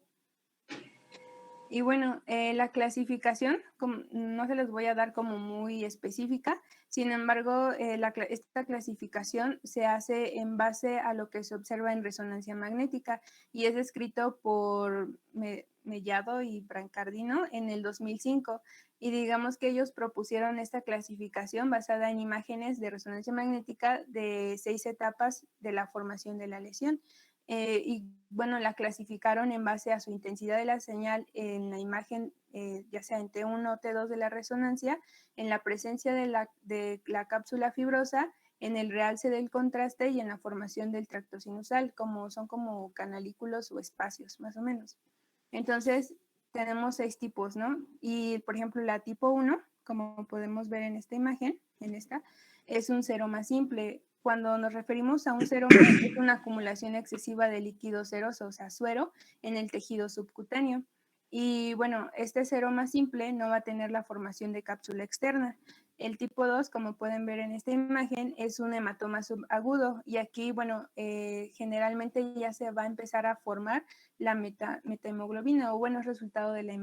Y bueno, la clasificación, no se les voy a dar como muy específica, sin embargo, esta clasificación se hace en base a lo que se observa en resonancia magnética y es descrito por Mellado y Brancardino en el 2005. Y digamos que ellos propusieron esta clasificación basada en imágenes de resonancia magnética de 6 etapas de la formación de la lesión. Y bueno, la clasificaron en base a su intensidad de la señal en la imagen, ya sea en T1 o T2 de la resonancia, en la presencia de la cápsula fibrosa, en el realce del contraste y en la formación del tracto sinusal, son como canalículos o espacios, más o menos. Entonces, tenemos 6 tipos, ¿no? Y, por ejemplo, la tipo 1, como podemos ver en esta imagen, es un seroma simple. Cuando nos referimos a un seroma, es una acumulación excesiva de líquido seroso, o sea, suero, en el tejido subcutáneo. Y bueno, este seroma simple no va a tener la formación de cápsula externa. El tipo 2, como pueden ver en esta imagen, es un hematoma subagudo y aquí, bueno, generalmente ya se va a empezar a formar la metahemoglobina o bueno, es resultado de la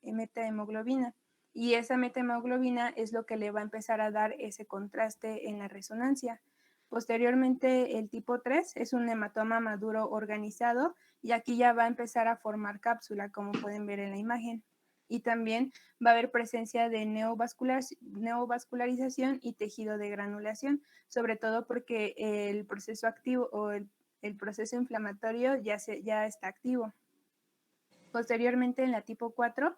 metahemoglobina. Y esa metahemoglobina es lo que le va a empezar a dar ese contraste en la resonancia. Posteriormente, el tipo 3 es un hematoma maduro organizado y aquí ya va a empezar a formar cápsula, como pueden ver en la imagen. Y también va a haber presencia de neovascularización y tejido de granulación, sobre todo porque el proceso activo o el proceso inflamatorio ya está activo. Posteriormente, en la tipo 4,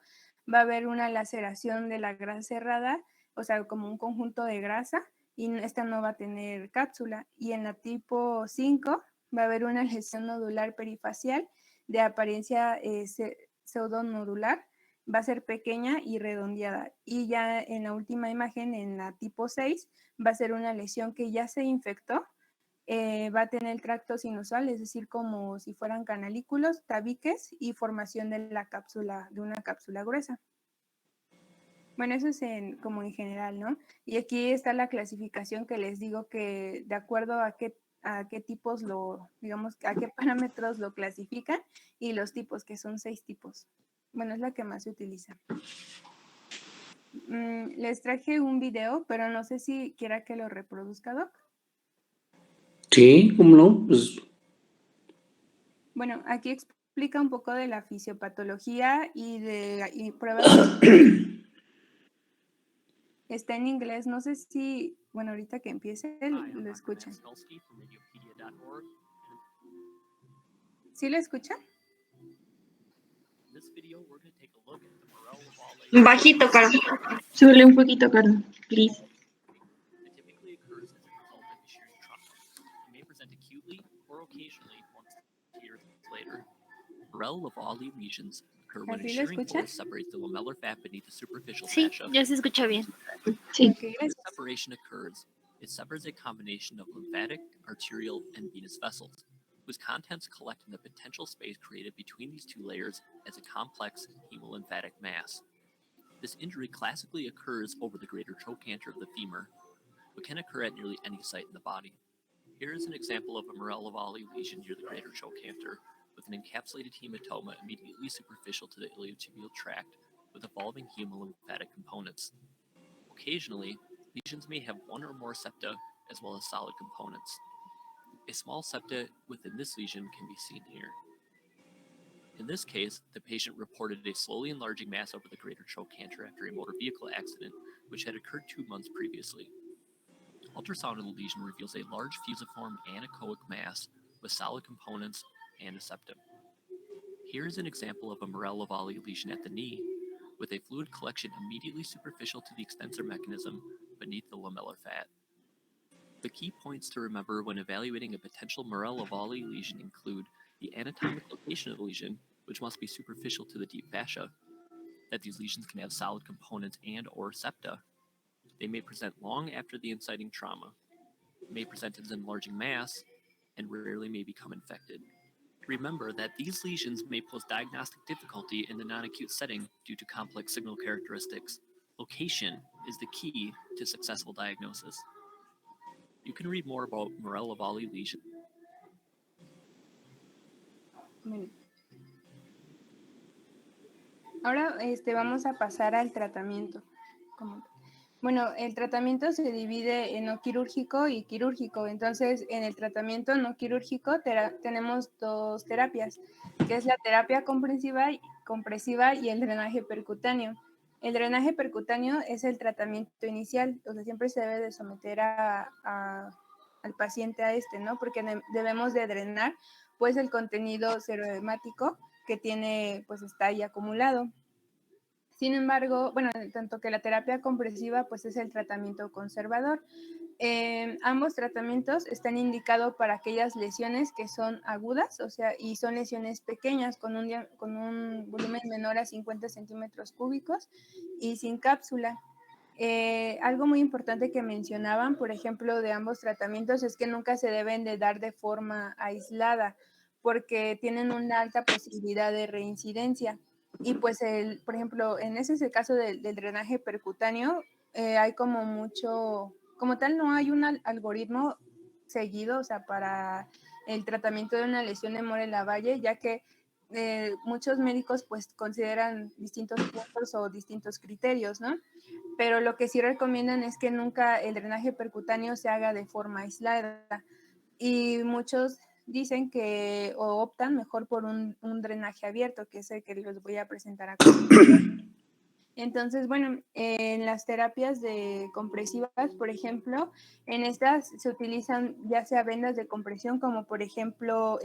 va a haber una laceración de la grasa cerrada, o sea, como un conjunto de grasa, y esta no va a tener cápsula. Y en la tipo 5 va a haber una lesión nodular perifacial de apariencia pseudonodular, va a ser pequeña y redondeada. Y ya en la última imagen, en la tipo 6, va a ser una lesión que ya se infectó, va a tener el tracto sinusal, es decir, como si fueran canalículos, tabiques y formación de una cápsula gruesa. Bueno, eso es como en general, ¿no? Y aquí está la clasificación que les digo que de acuerdo a qué tipos digamos, a qué parámetros lo clasifican y los tipos, que son 6 tipos. Bueno, es la que más se utiliza. Les traje un video, pero no sé si quiera que lo reproduzca, Doc. Sí, ¿cómo no? Pues... Bueno, aquí explica un poco de la fisiopatología y pruebas. Está en inglés, no sé si, bueno, ahorita que empiece lo escuchan. ¿Sí lo escuchan? Bajito, Carlos. Súbele un poquito, Carlos, please. Morello-Lavalley lesions occur when a ¿Así lo shearing escuchan? force separates the lamellar fat beneath the superficial Sí, fascia. ya se escucha bien. Sí. Okay, When this separation occurs, it severs a combination of lymphatic, arterial, and venous vessels, whose contents collect in the potential space created between these two layers as a complex hemolymphatic mass. This injury classically occurs over the greater trochanter of the femur, but can occur at nearly any site in the body. Here is an example of a Morello-Lavalley lesion near the greater trochanter, with an encapsulated hematoma immediately superficial to the iliotibial tract with evolving hemolymphatic components. Occasionally, lesions may have one or more septa as well as solid components. A small septa within this lesion can be seen here. In this case, the patient reported a slowly enlarging mass over the greater trochanter after a motor vehicle accident, which had occurred 2 months previously. Ultrasound of the lesion reveals a large fusiform anechoic mass with solid components and a septum. Here is an example of a Morello-Valli lesion at the knee, with a fluid collection immediately superficial to the extensor mechanism beneath the lamellar fat. The key points to remember when evaluating a potential Morello-Valli lesion include the anatomic location of the lesion, which must be superficial to the deep fascia, that these lesions can have solid components and or septa. They may present long after the inciting trauma, may present as an enlarging mass, and rarely may become infected. Remember that these lesions may pose diagnostic difficulty in the non-acute setting due to complex signal characteristics. Location is the key to successful diagnosis. You can read more about Morello-Valli lesion. Bueno. Ahora vamos a pasar al tratamiento. Bueno, el tratamiento se divide en no quirúrgico y quirúrgico. Entonces, en el tratamiento no quirúrgico tenemos 2 terapias, que es la terapia compresiva y el drenaje percutáneo. El drenaje percutáneo es el tratamiento inicial, o sea, siempre se debe de someter al paciente a ¿no? Porque debemos de drenar, pues, el contenido serohemático que tiene, pues, está ahí acumulado. Sin embargo, bueno, tanto que la terapia compresiva pues es el tratamiento conservador. Ambos tratamientos están indicados para aquellas lesiones que son agudas, o sea, y son lesiones pequeñas con un volumen menor a 50 centímetros cúbicos y sin cápsula. Algo muy importante que mencionaban, por ejemplo, de ambos tratamientos es que nunca se deben de dar de forma aislada porque tienen una alta posibilidad de reincidencia. Y pues, por ejemplo, en ese es el caso del drenaje percutáneo, hay como tal no hay un algoritmo seguido, o sea, para el tratamiento de una lesión de Morello-Valli, ya que muchos médicos pues consideran distintos puntos o distintos criterios, ¿no? Pero lo que sí recomiendan es que nunca el drenaje percutáneo se haga de forma aislada. Y muchos dicen que o optan mejor por un drenaje abierto, que es el que les voy a presentar a continuación. Entonces, bueno, en las terapias compresivas, por ejemplo, en estas se utilizan ya sea vendas de compresión, como por ejemplo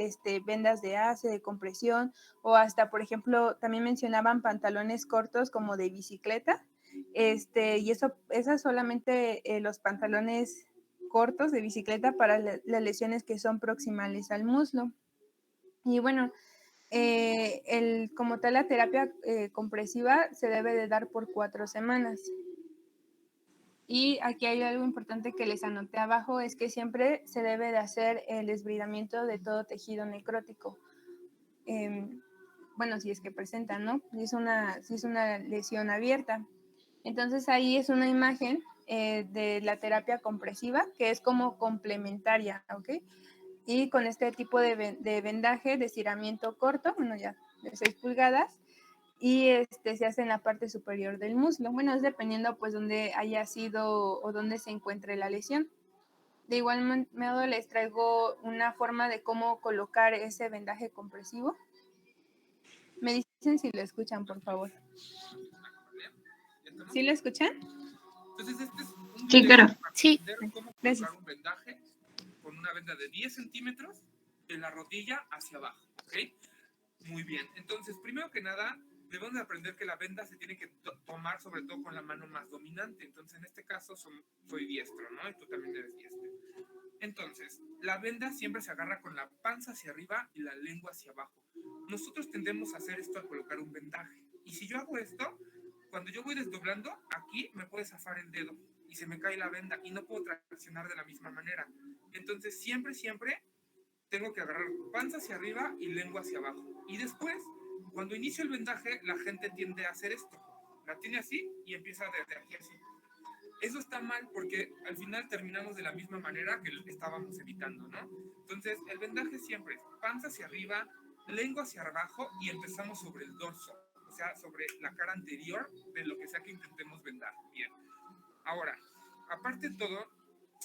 vendas de ACE, de compresión, o hasta, por ejemplo, también mencionaban pantalones cortos como de bicicleta, y esas solamente los pantalones cortos de bicicleta para las lesiones que son proximales al muslo. Y bueno, como tal la terapia compresiva se debe de dar por 4 semanas. Y aquí hay algo importante que les anoté abajo, es que siempre se debe de hacer el desbridamiento de todo tejido necrótico. Bueno, si es que presentan, ¿no? Si es una lesión abierta. Entonces ahí es una imagen de la terapia compresiva que es como complementaria, ¿ok? Y con este tipo de vendaje de estiramiento corto, bueno, ya de 6 pulgadas, y se hace en la parte superior del muslo. Bueno, es dependiendo pues dónde haya sido o dónde se encuentre la lesión. De igual modo les traigo una forma de cómo colocar ese vendaje compresivo. Me dicen si lo escuchan, por favor. ¿Sí lo escuchan? Entonces este es un Sí, claro. Sí. Cómo colocar un vendaje con una venda de 10 centímetros de la rodilla hacia abajo, ¿ok? Muy bien. Entonces, primero que nada, debemos de aprender que la venda se tiene que tomar sobre todo con la mano más dominante. Entonces, en este caso soy diestro, ¿no? Y tú también eres diestro. Entonces, la venda siempre se agarra con la panza hacia arriba y la lengua hacia abajo. Nosotros tendemos a hacer esto al colocar un vendaje. Y si yo hago esto, cuando yo voy desdoblando, aquí me puede zafar el dedo y se me cae la venda y no puedo traccionar de la misma manera. Entonces, siempre tengo que agarrar panza hacia arriba y lengua hacia abajo. Y después, cuando inicio el vendaje, la gente tiende a hacer esto. La tiene así y empieza desde aquí así. Eso está mal porque al final terminamos de la misma manera que estábamos evitando, ¿no? Entonces, el vendaje siempre es panza hacia arriba, lengua hacia abajo y empezamos sobre el dorso, o sea, sobre la cara anterior de lo que sea que intentemos vendar. Bien. Ahora, aparte de todo,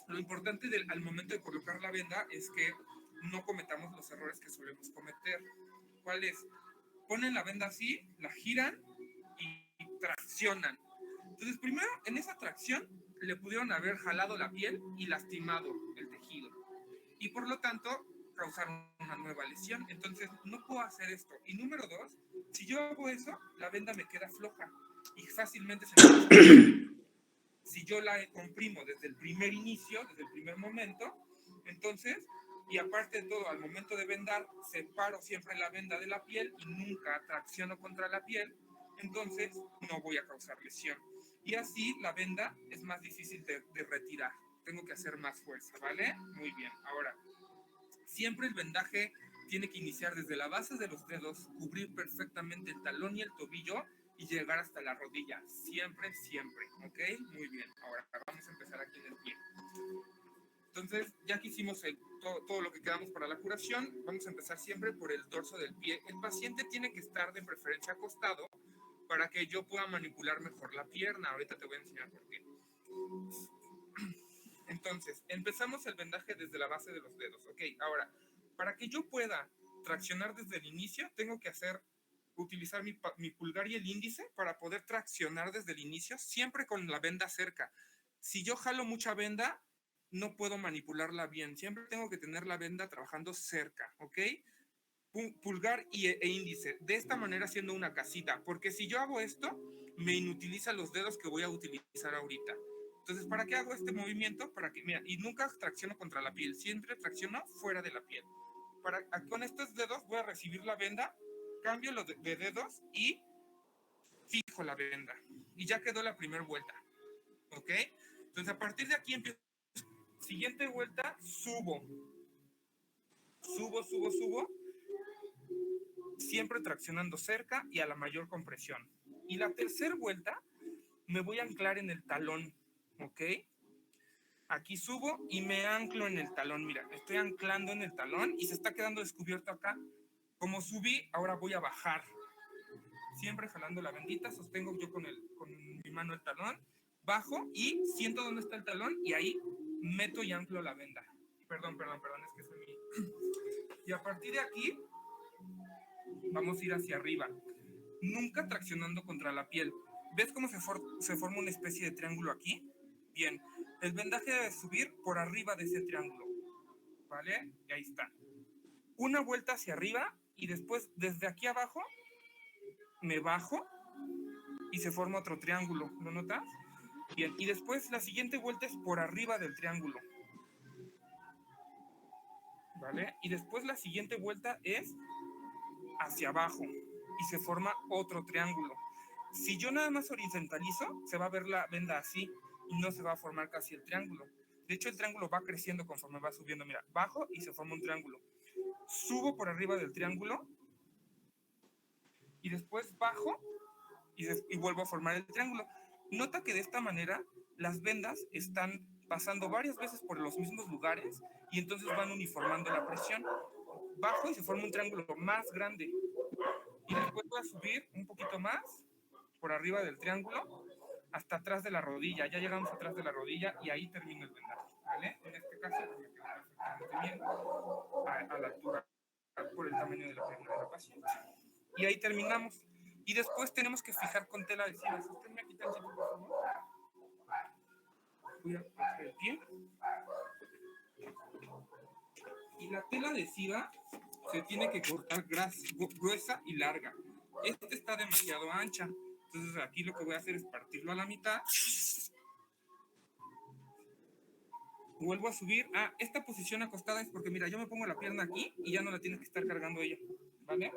lo importante al momento de colocar la venda es que no cometamos los errores que solemos cometer. ¿Cuál es? ponen la venda así, la giran y traccionan. Entonces, primero, en esa tracción, le pudieron haber jalado la piel y lastimado el tejido. Y por lo tanto, causar una nueva lesión. Entonces, no puedo hacer esto. Y número 2, si yo hago eso, la venda me queda floja y fácilmente se me puede. Si yo la comprimo desde el primer inicio, desde el primer momento, entonces, y aparte de todo, al momento de vendar, separo siempre la venda de la piel y nunca tracciono contra la piel, entonces no voy a causar lesión. Y así la venda es más difícil de retirar. Tengo que hacer más fuerza, ¿vale? Muy bien. Ahora, siempre el vendaje tiene que iniciar desde la base de los dedos, cubrir perfectamente el talón y el tobillo y llegar hasta la rodilla. Siempre, siempre. ¿Ok? Muy bien. Ahora vamos a empezar aquí en el pie. Entonces, ya que hicimos todo lo que quedamos para la curación, vamos a empezar siempre por el dorso del pie. El paciente tiene que estar de preferencia acostado para que yo pueda manipular mejor la pierna. Ahorita te voy a enseñar por qué. Entonces, empezamos el vendaje desde la base de los dedos. Ok, ahora, para que yo pueda traccionar desde el inicio, tengo que utilizar mi pulgar y el índice para poder traccionar desde el inicio, siempre con la venda cerca. Si yo jalo mucha venda, no puedo manipularla bien. Siempre tengo que tener la venda trabajando cerca, ¿ok? Pulgar e índice. De esta manera haciendo una casita. Porque si yo hago esto, me inutiliza los dedos que voy a utilizar ahorita. Entonces, ¿para qué hago este movimiento? Para que, mira, y nunca tracciono contra la piel. Siempre tracciono fuera de la piel. Con estos dedos voy a recibir la venda, cambio los de dedos y fijo la venda. Y ya quedó la primera vuelta. ¿Ok? Entonces, a partir de aquí empiezo. Siguiente vuelta, subo. Subo. Siempre traccionando cerca y a la mayor compresión. Y la tercera vuelta, me voy a anclar en el talón. ¿Ok? Aquí subo y me anclo en el talón. Mira, me estoy anclando en el talón y se está quedando descubierto acá. Como subí, ahora voy a bajar. Siempre jalando la vendita, sostengo yo con mi mano el talón, bajo y siento dónde está el talón y ahí meto y anclo la venda. Perdón, es que soy mi... Y a partir de aquí, vamos a ir hacia arriba. Nunca traccionando contra la piel. ¿Ves cómo se forma una especie de triángulo aquí? Bien, el vendaje debe subir por arriba de ese triángulo. ¿Vale? Y ahí está. Una vuelta hacia arriba y después desde aquí abajo me bajo y se forma otro triángulo. ¿Lo notas? Bien, y después la siguiente vuelta es por arriba del triángulo. ¿Vale? Y después la siguiente vuelta es hacia abajo y se forma otro triángulo. Si yo nada más horizontalizo, se va a ver la venda así y no se va a formar casi el triángulo. De hecho, el triángulo va creciendo conforme va subiendo. Mira, bajo y se forma un triángulo. Subo por arriba del triángulo y después bajo y vuelvo a formar el triángulo. Nota que de esta manera las vendas están pasando varias veces por los mismos lugares y entonces van uniformando la presión. Bajo y se forma un triángulo más grande. Y después voy a subir un poquito más por arriba del triángulo hasta atrás de la rodilla. Ya llegamos atrás de la rodilla y ahí termina el vendaje. ¿Vale? En este caso me quedo perfectamente bien a la altura por el tamaño de la pierna de la paciente. Y ahí terminamos. Y después tenemos que fijar con tela adhesiva. Sosténme aquí tantito, por favor. Voy a poner el pie. Y la tela adhesiva se tiene que cortar gruesa y larga. Esta está demasiado ancha. Entonces aquí lo que voy a hacer es partirlo a la mitad. Vuelvo a subir. Esta posición acostada es porque, mira, yo me pongo la pierna aquí y ya no la tiene que estar cargando ella. ¿Vale?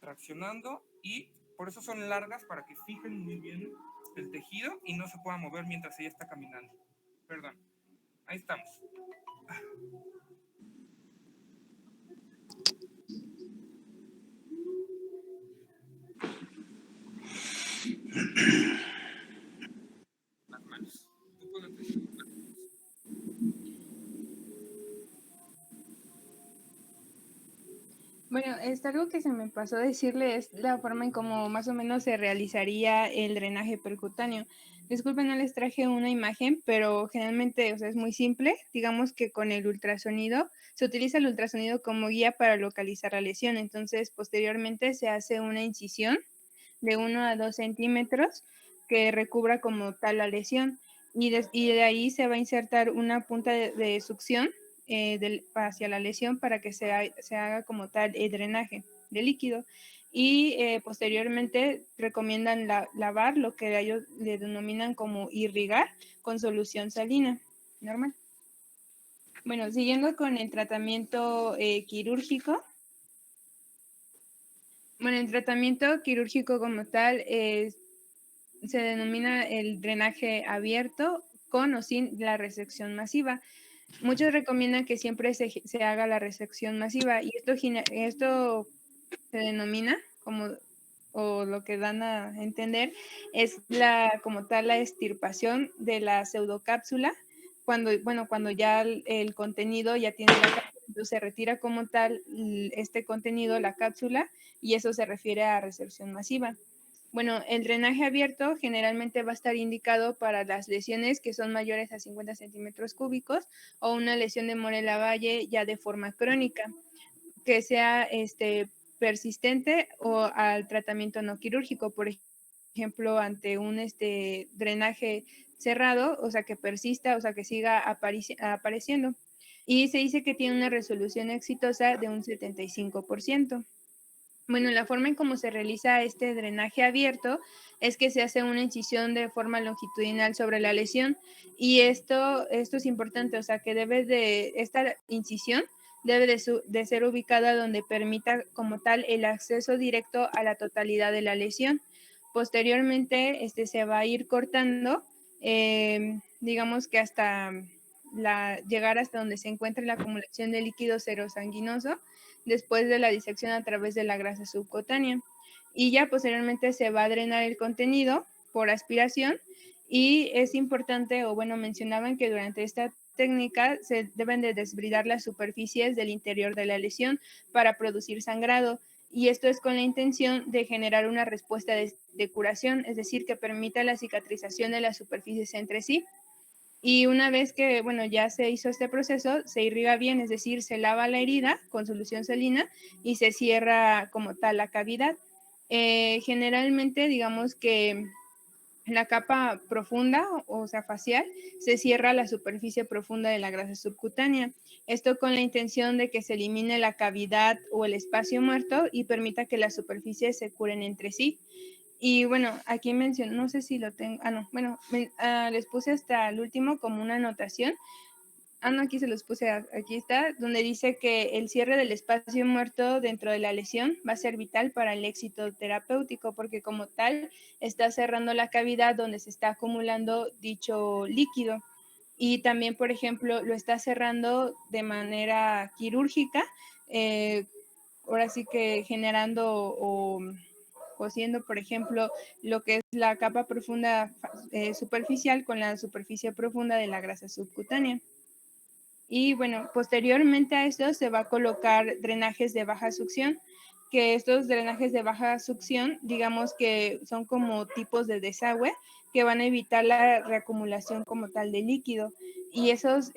Traccionando y por eso son largas para que fijen muy bien el tejido y no se pueda mover mientras ella está caminando. Perdón. Ahí estamos. Las manos. Tú puedes empezar con las manos. Bueno, algo que se me pasó decirle es la forma en cómo más o menos se realizaría el drenaje percutáneo. Disculpen, no les traje una imagen, pero generalmente, o sea, es muy simple. Digamos que con el ultrasonido, se utiliza el ultrasonido como guía para localizar la lesión. Entonces, posteriormente se hace una incisión de 1 a 2 centímetros que recubra como tal la lesión. Y de ahí se va a insertar una punta de succión hacia la lesión para que se haga como tal el drenaje de líquido. Y posteriormente recomiendan lavar lo que ellos le denominan como irrigar con solución salina normal. Bueno, siguiendo con el tratamiento quirúrgico. Bueno, el tratamiento quirúrgico como tal se denomina el drenaje abierto con o sin la resección masiva. Muchos recomiendan que siempre se haga la resección masiva y esto se denomina como, o lo que dan a entender, es como tal la extirpación de la pseudocápsula, cuando ya el contenido ya tiene la cápsula, entonces se retira como tal este contenido, la cápsula, y eso se refiere a resección masiva. Bueno, el drenaje abierto generalmente va a estar indicado para las lesiones que son mayores a 50 centímetros cúbicos o una lesión de Morella-Valle ya de forma crónica, que sea persistente o al tratamiento no quirúrgico, por ejemplo, ante un drenaje cerrado, o sea, que persista, o sea, que siga apareciendo. Y se dice que tiene una resolución exitosa de un 75%. Bueno, la forma en cómo se realiza este drenaje abierto es que se hace una incisión de forma longitudinal sobre la lesión y esto es importante, o sea, que esta incisión debe de ser ubicada donde permita como tal el acceso directo a la totalidad de la lesión. Posteriormente, se va a ir cortando, digamos que hasta llegar hasta donde se encuentra la acumulación de líquido serosanguinoso después de la disección a través de la grasa subcutánea. Y ya posteriormente se va a drenar el contenido por aspiración y es importante, o bueno, mencionaban que durante esta técnica se deben de desbridar las superficies del interior de la lesión para producir sangrado. Y esto es con la intención de generar una respuesta de curación, es decir, que permita la cicatrización de las superficies entre sí. Y una vez que, bueno, ya se hizo este proceso, se irriga bien, es decir, se lava la herida con solución salina y se cierra como tal la cavidad. Generalmente, digamos que la capa profunda, o sea, facial, se cierra la superficie profunda de la grasa subcutánea. Esto con la intención de que se elimine la cavidad o el espacio muerto y permita que las superficies se curen entre sí. Y bueno, aquí menciono, no sé si lo tengo, no, bueno, les puse hasta el último como una anotación. No, aquí se los puse, aquí está, donde dice que el cierre del espacio muerto dentro de la lesión va a ser vital para el éxito terapéutico, porque como tal está cerrando la cavidad donde se está acumulando dicho líquido. Y también, por ejemplo, lo está cerrando de manera quirúrgica, ahora sí que generando o cosiendo, por ejemplo, lo que es la capa profunda superficial con la superficie profunda de la grasa subcutánea. Y bueno, posteriormente a esto se va a colocar drenajes de baja succión, que estos drenajes de baja succión, digamos que son como tipos de desagüe que van a evitar la reacumulación como tal de líquido. Y esos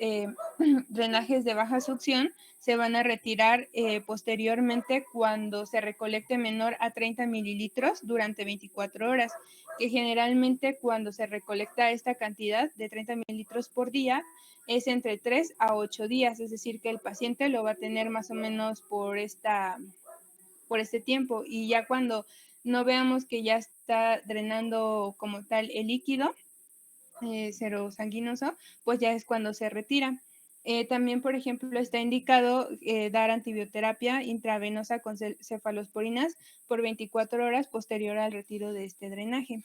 drenajes de baja succión se van a retirar posteriormente cuando se recolecte menor a 30 mililitros durante 24 horas, que generalmente cuando se recolecta esta cantidad de 30 mililitros por día, es entre 3 a 8 días, es decir, que el paciente lo va a tener más o menos por este tiempo y ya cuando no veamos que ya está drenando como tal el líquido serosanguinoso, pues ya es cuando se retira. También, por ejemplo, está indicado dar antibioterapia intravenosa con cefalosporinas por 24 horas posterior al retiro de este drenaje.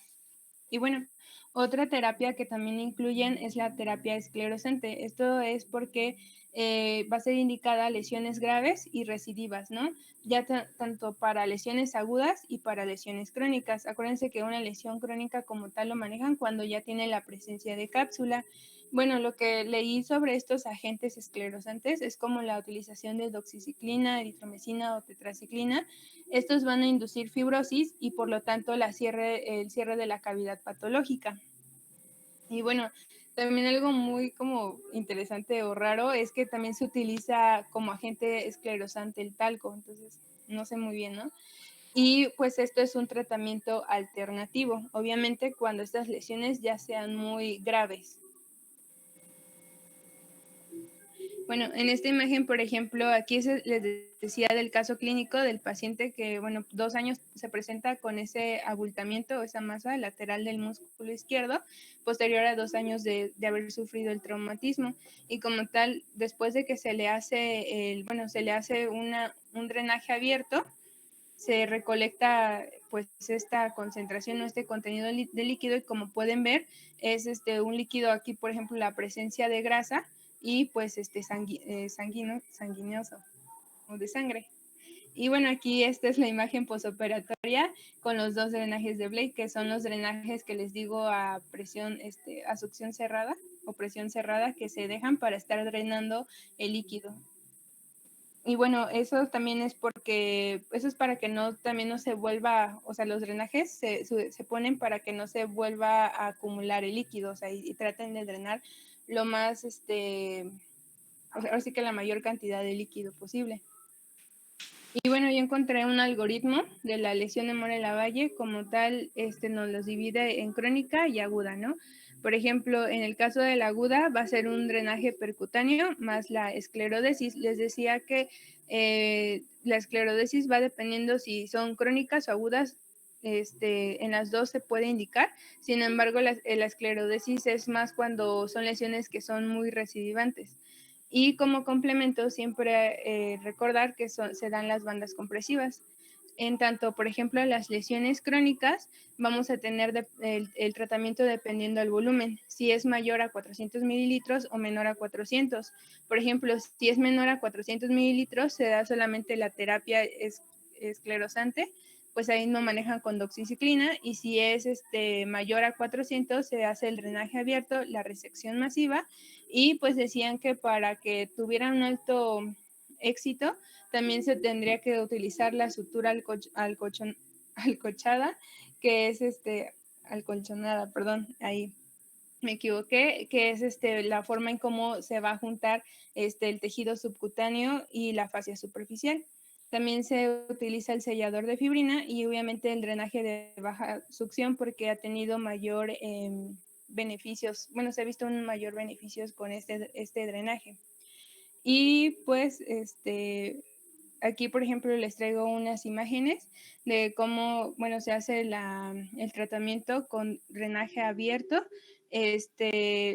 Y bueno, otra terapia que también incluyen es la terapia esclerosante. Esto es porque va a ser indicada lesiones graves y recidivas, ¿no? Ya tanto para lesiones agudas y para lesiones crónicas. Acuérdense que una lesión crónica como tal lo manejan cuando ya tiene la presencia de cápsula. Bueno, lo que leí sobre estos agentes esclerosantes es como la utilización de doxiciclina, eritromicina o tetraciclina. Estos van a inducir fibrosis y por lo tanto el cierre de la cavidad patológica. Y bueno, también algo muy como interesante o raro es que también se utiliza como agente esclerosante el talco, entonces no sé muy bien, ¿no? Y pues esto es un tratamiento alternativo, obviamente cuando estas lesiones ya sean muy graves. Bueno, en esta imagen, por ejemplo, aquí les decía del caso clínico del paciente que, bueno, 2 años se presenta con ese abultamiento o esa masa lateral del músculo izquierdo, posterior a 2 años de haber sufrido el traumatismo. Y como tal, después de que se le hace, un drenaje abierto, se recolecta pues esta concentración o este contenido de líquido y como pueden ver es un líquido aquí, por ejemplo, la presencia de grasa y pues sanguinoso o de sangre. Y bueno, aquí esta es la imagen posoperatoria con los 2 drenajes de Blake, que son los drenajes que les digo a presión, a succión cerrada o presión cerrada, que se dejan para estar drenando el líquido. Y bueno, eso también es porque, eso es para que también no se vuelva, o sea, los drenajes se ponen para que no se vuelva a acumular el líquido, o sea, y traten de drenar lo más, o sea, ahora sí que la mayor cantidad de líquido posible. Y bueno, yo encontré un algoritmo de la lesión de Moray-Lavalle, como tal, nos los divide en crónica y aguda, ¿no? Por ejemplo, en el caso de la aguda va a ser un drenaje percutáneo más la esclerodesis. Les decía que la esclerodesis va dependiendo si son crónicas o agudas, en las dos se puede indicar. Sin embargo, la esclerodesis es más cuando son lesiones que son muy recidivantes. Y como complemento, siempre recordar que se dan las bandas compresivas. En tanto, por ejemplo, las lesiones crónicas, vamos a tener el tratamiento dependiendo del volumen, si es mayor a 400 mililitros o menor a 400. Por ejemplo, si es menor a 400 mililitros, se da solamente la terapia esclerosante, pues ahí no manejan con doxiciclina, y si es mayor a 400, se hace el drenaje abierto, la resección masiva, y pues decían que para que tuviera un alto éxito, también se tendría que utilizar la sutura alcochada, que es alcolchonada, perdón, ahí me equivoqué, que es la forma en cómo se va a juntar el tejido subcutáneo y la fascia superficial. También se utiliza el sellador de fibrina y obviamente el drenaje de baja succión porque ha tenido mayor beneficios, bueno, se ha visto un mayor beneficios con este drenaje. Y pues aquí, por ejemplo, les traigo unas imágenes de cómo, bueno, se hace el tratamiento con drenaje abierto.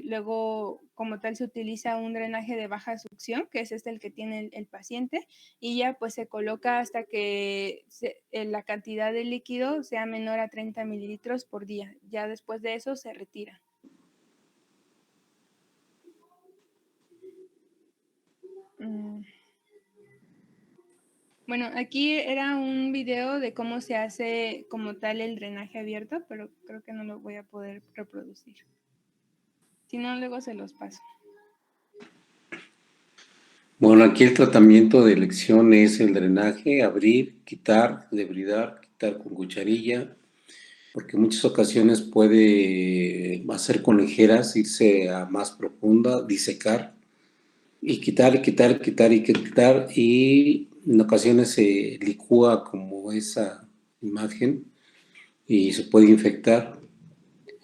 Luego, como tal, se utiliza un drenaje de baja succión, que es el que tiene el paciente, y ya pues se coloca hasta que la cantidad de líquido sea menor a 30 mililitros por día. Ya después de eso se retira. Bueno, aquí era un video de cómo se hace como tal el drenaje abierto, pero creo que no lo voy a poder reproducir. Si no, luego se los paso. Bueno, aquí el tratamiento de elección es el drenaje, abrir, quitar, debridar, quitar con cucharilla, porque en muchas ocasiones puede hacer con ligeras, irse a más profunda, disecar, y quitar, y quitar, quitar y quitar, y en ocasiones se licúa como esa imagen y se puede infectar.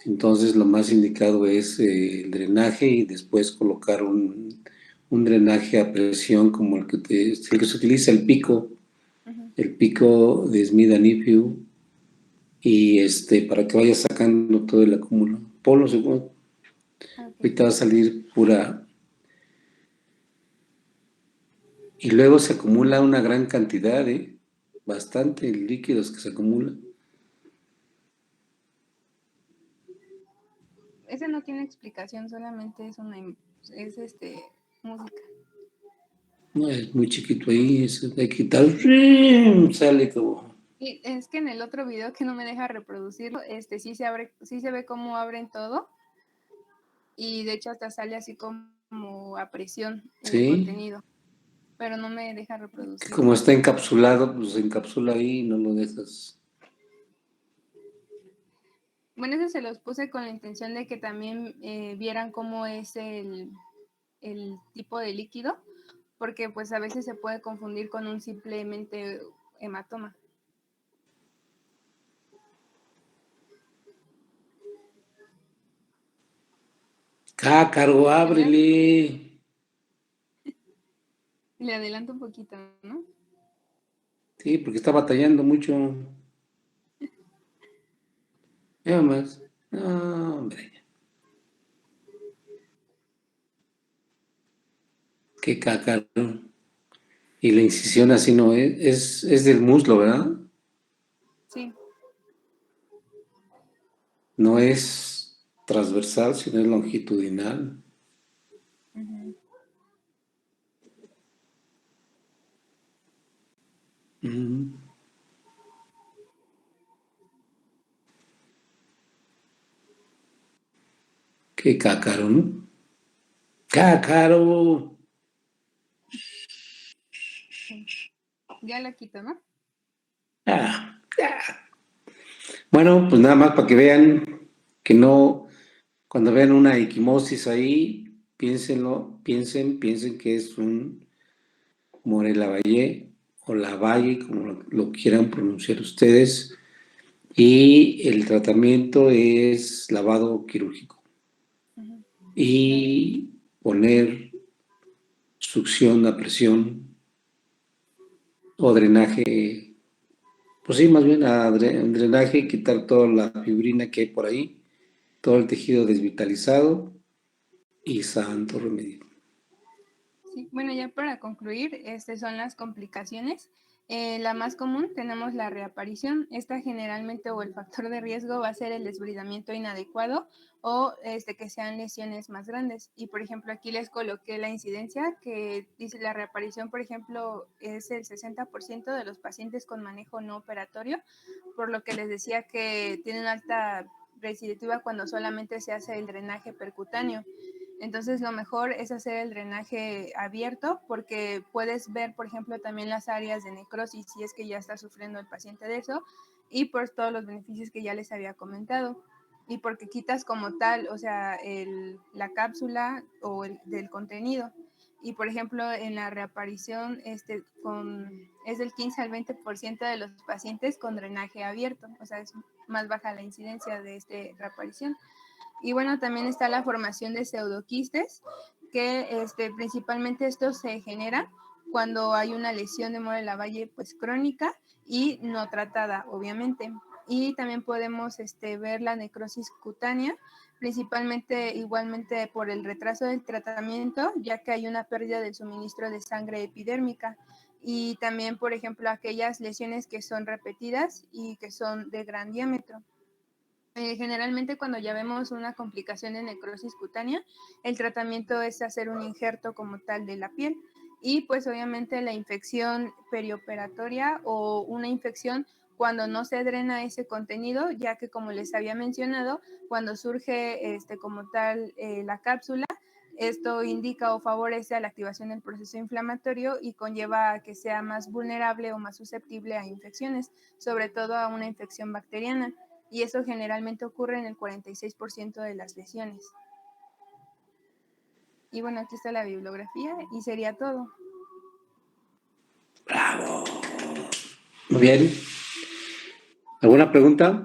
Entonces lo más indicado es el drenaje y después colocar un drenaje a presión como el que se utiliza, el pico de Smith and Nephew, y para que vaya sacando todo el acúmulo. Polo, segundo. Okay. Ahorita va a salir pura. Y luego se acumula una gran cantidad, bastante líquidos que se acumulan. Ese no tiene explicación, solamente es música. No, es muy chiquito ahí, hay que quitar, sale como... Y es que en el otro video que no me deja reproducirlo, sí se abre, sí se ve cómo abren todo y de hecho hasta sale así como a presión el Sí, contenido, pero no me deja reproducirlo. como está encapsulado, pues se encapsula ahí y no lo dejas. Bueno, eso se los puse con la intención de que también vieran cómo es el tipo de líquido, porque pues a veces se puede confundir con un simplemente hematoma. Cácaro, ábrele. Le adelanto un poquito, ¿no? Sí, porque está batallando mucho. Nada más. No, hombre. Qué cácaro. Y la incisión así no es del muslo, ¿verdad? Sí. No es transversal, sino es longitudinal. Uh-huh. Mm. Qué cácaro, ¿no? ¡Cácaro! Sí. Ya la quito, ¿no? Ah, ah. Bueno, pues nada más para que vean que no, cuando vean una equimosis ahí, piensen que es un Morelavalle o Lavalle, como lo quieran pronunciar ustedes, y el tratamiento es lavado quirúrgico Uh-huh. y poner succión a presión o drenaje, pues sí, más bien a drenaje, quitar toda la fibrina que hay por ahí, todo el tejido desvitalizado y santo remedio. Sí. Bueno, ya para concluir, son las complicaciones. La más común tenemos la reaparición. Esta generalmente o el factor de riesgo va a ser el desbridamiento inadecuado o que sean lesiones más grandes. Y por ejemplo, aquí les coloqué la incidencia que dice la reaparición, por ejemplo, es el 60% de los pacientes con manejo no operatorio, por lo que les decía que tienen alta recidiva cuando solamente se hace el drenaje percutáneo. Entonces lo mejor es hacer el drenaje abierto porque puedes ver, por ejemplo, también las áreas de necrosis si es que ya está sufriendo el paciente de eso y por todos los beneficios que ya les había comentado. Y porque quitas como tal, o sea, la cápsula o del contenido. Y por ejemplo, en la reaparición es del 15 al 20% de los pacientes con drenaje abierto, o sea, es más baja la incidencia de esta reaparición. Y bueno, también está la formación de pseudoquistes, que principalmente esto se genera cuando hay una lesión de Morelavalle pues crónica y no tratada, obviamente. Y también podemos ver la necrosis cutánea, principalmente igualmente por el retraso del tratamiento, ya que hay una pérdida del suministro de sangre epidérmica. Y también, por ejemplo, aquellas lesiones que son repetidas y que son de gran diámetro. Generalmente cuando ya vemos una complicación de necrosis cutánea, el tratamiento es hacer un injerto como tal de la piel y pues obviamente la infección perioperatoria o una infección cuando no se drena ese contenido, ya que como les había mencionado, cuando surge como tal la cápsula, esto indica o favorece a la activación del proceso inflamatorio y conlleva a que sea más vulnerable o más susceptible a infecciones, sobre todo a una infección bacteriana. Y eso generalmente ocurre en el 46% de las lesiones. Y bueno, aquí está la bibliografía y sería todo. ¡Bravo! Muy bien. ¿Alguna pregunta?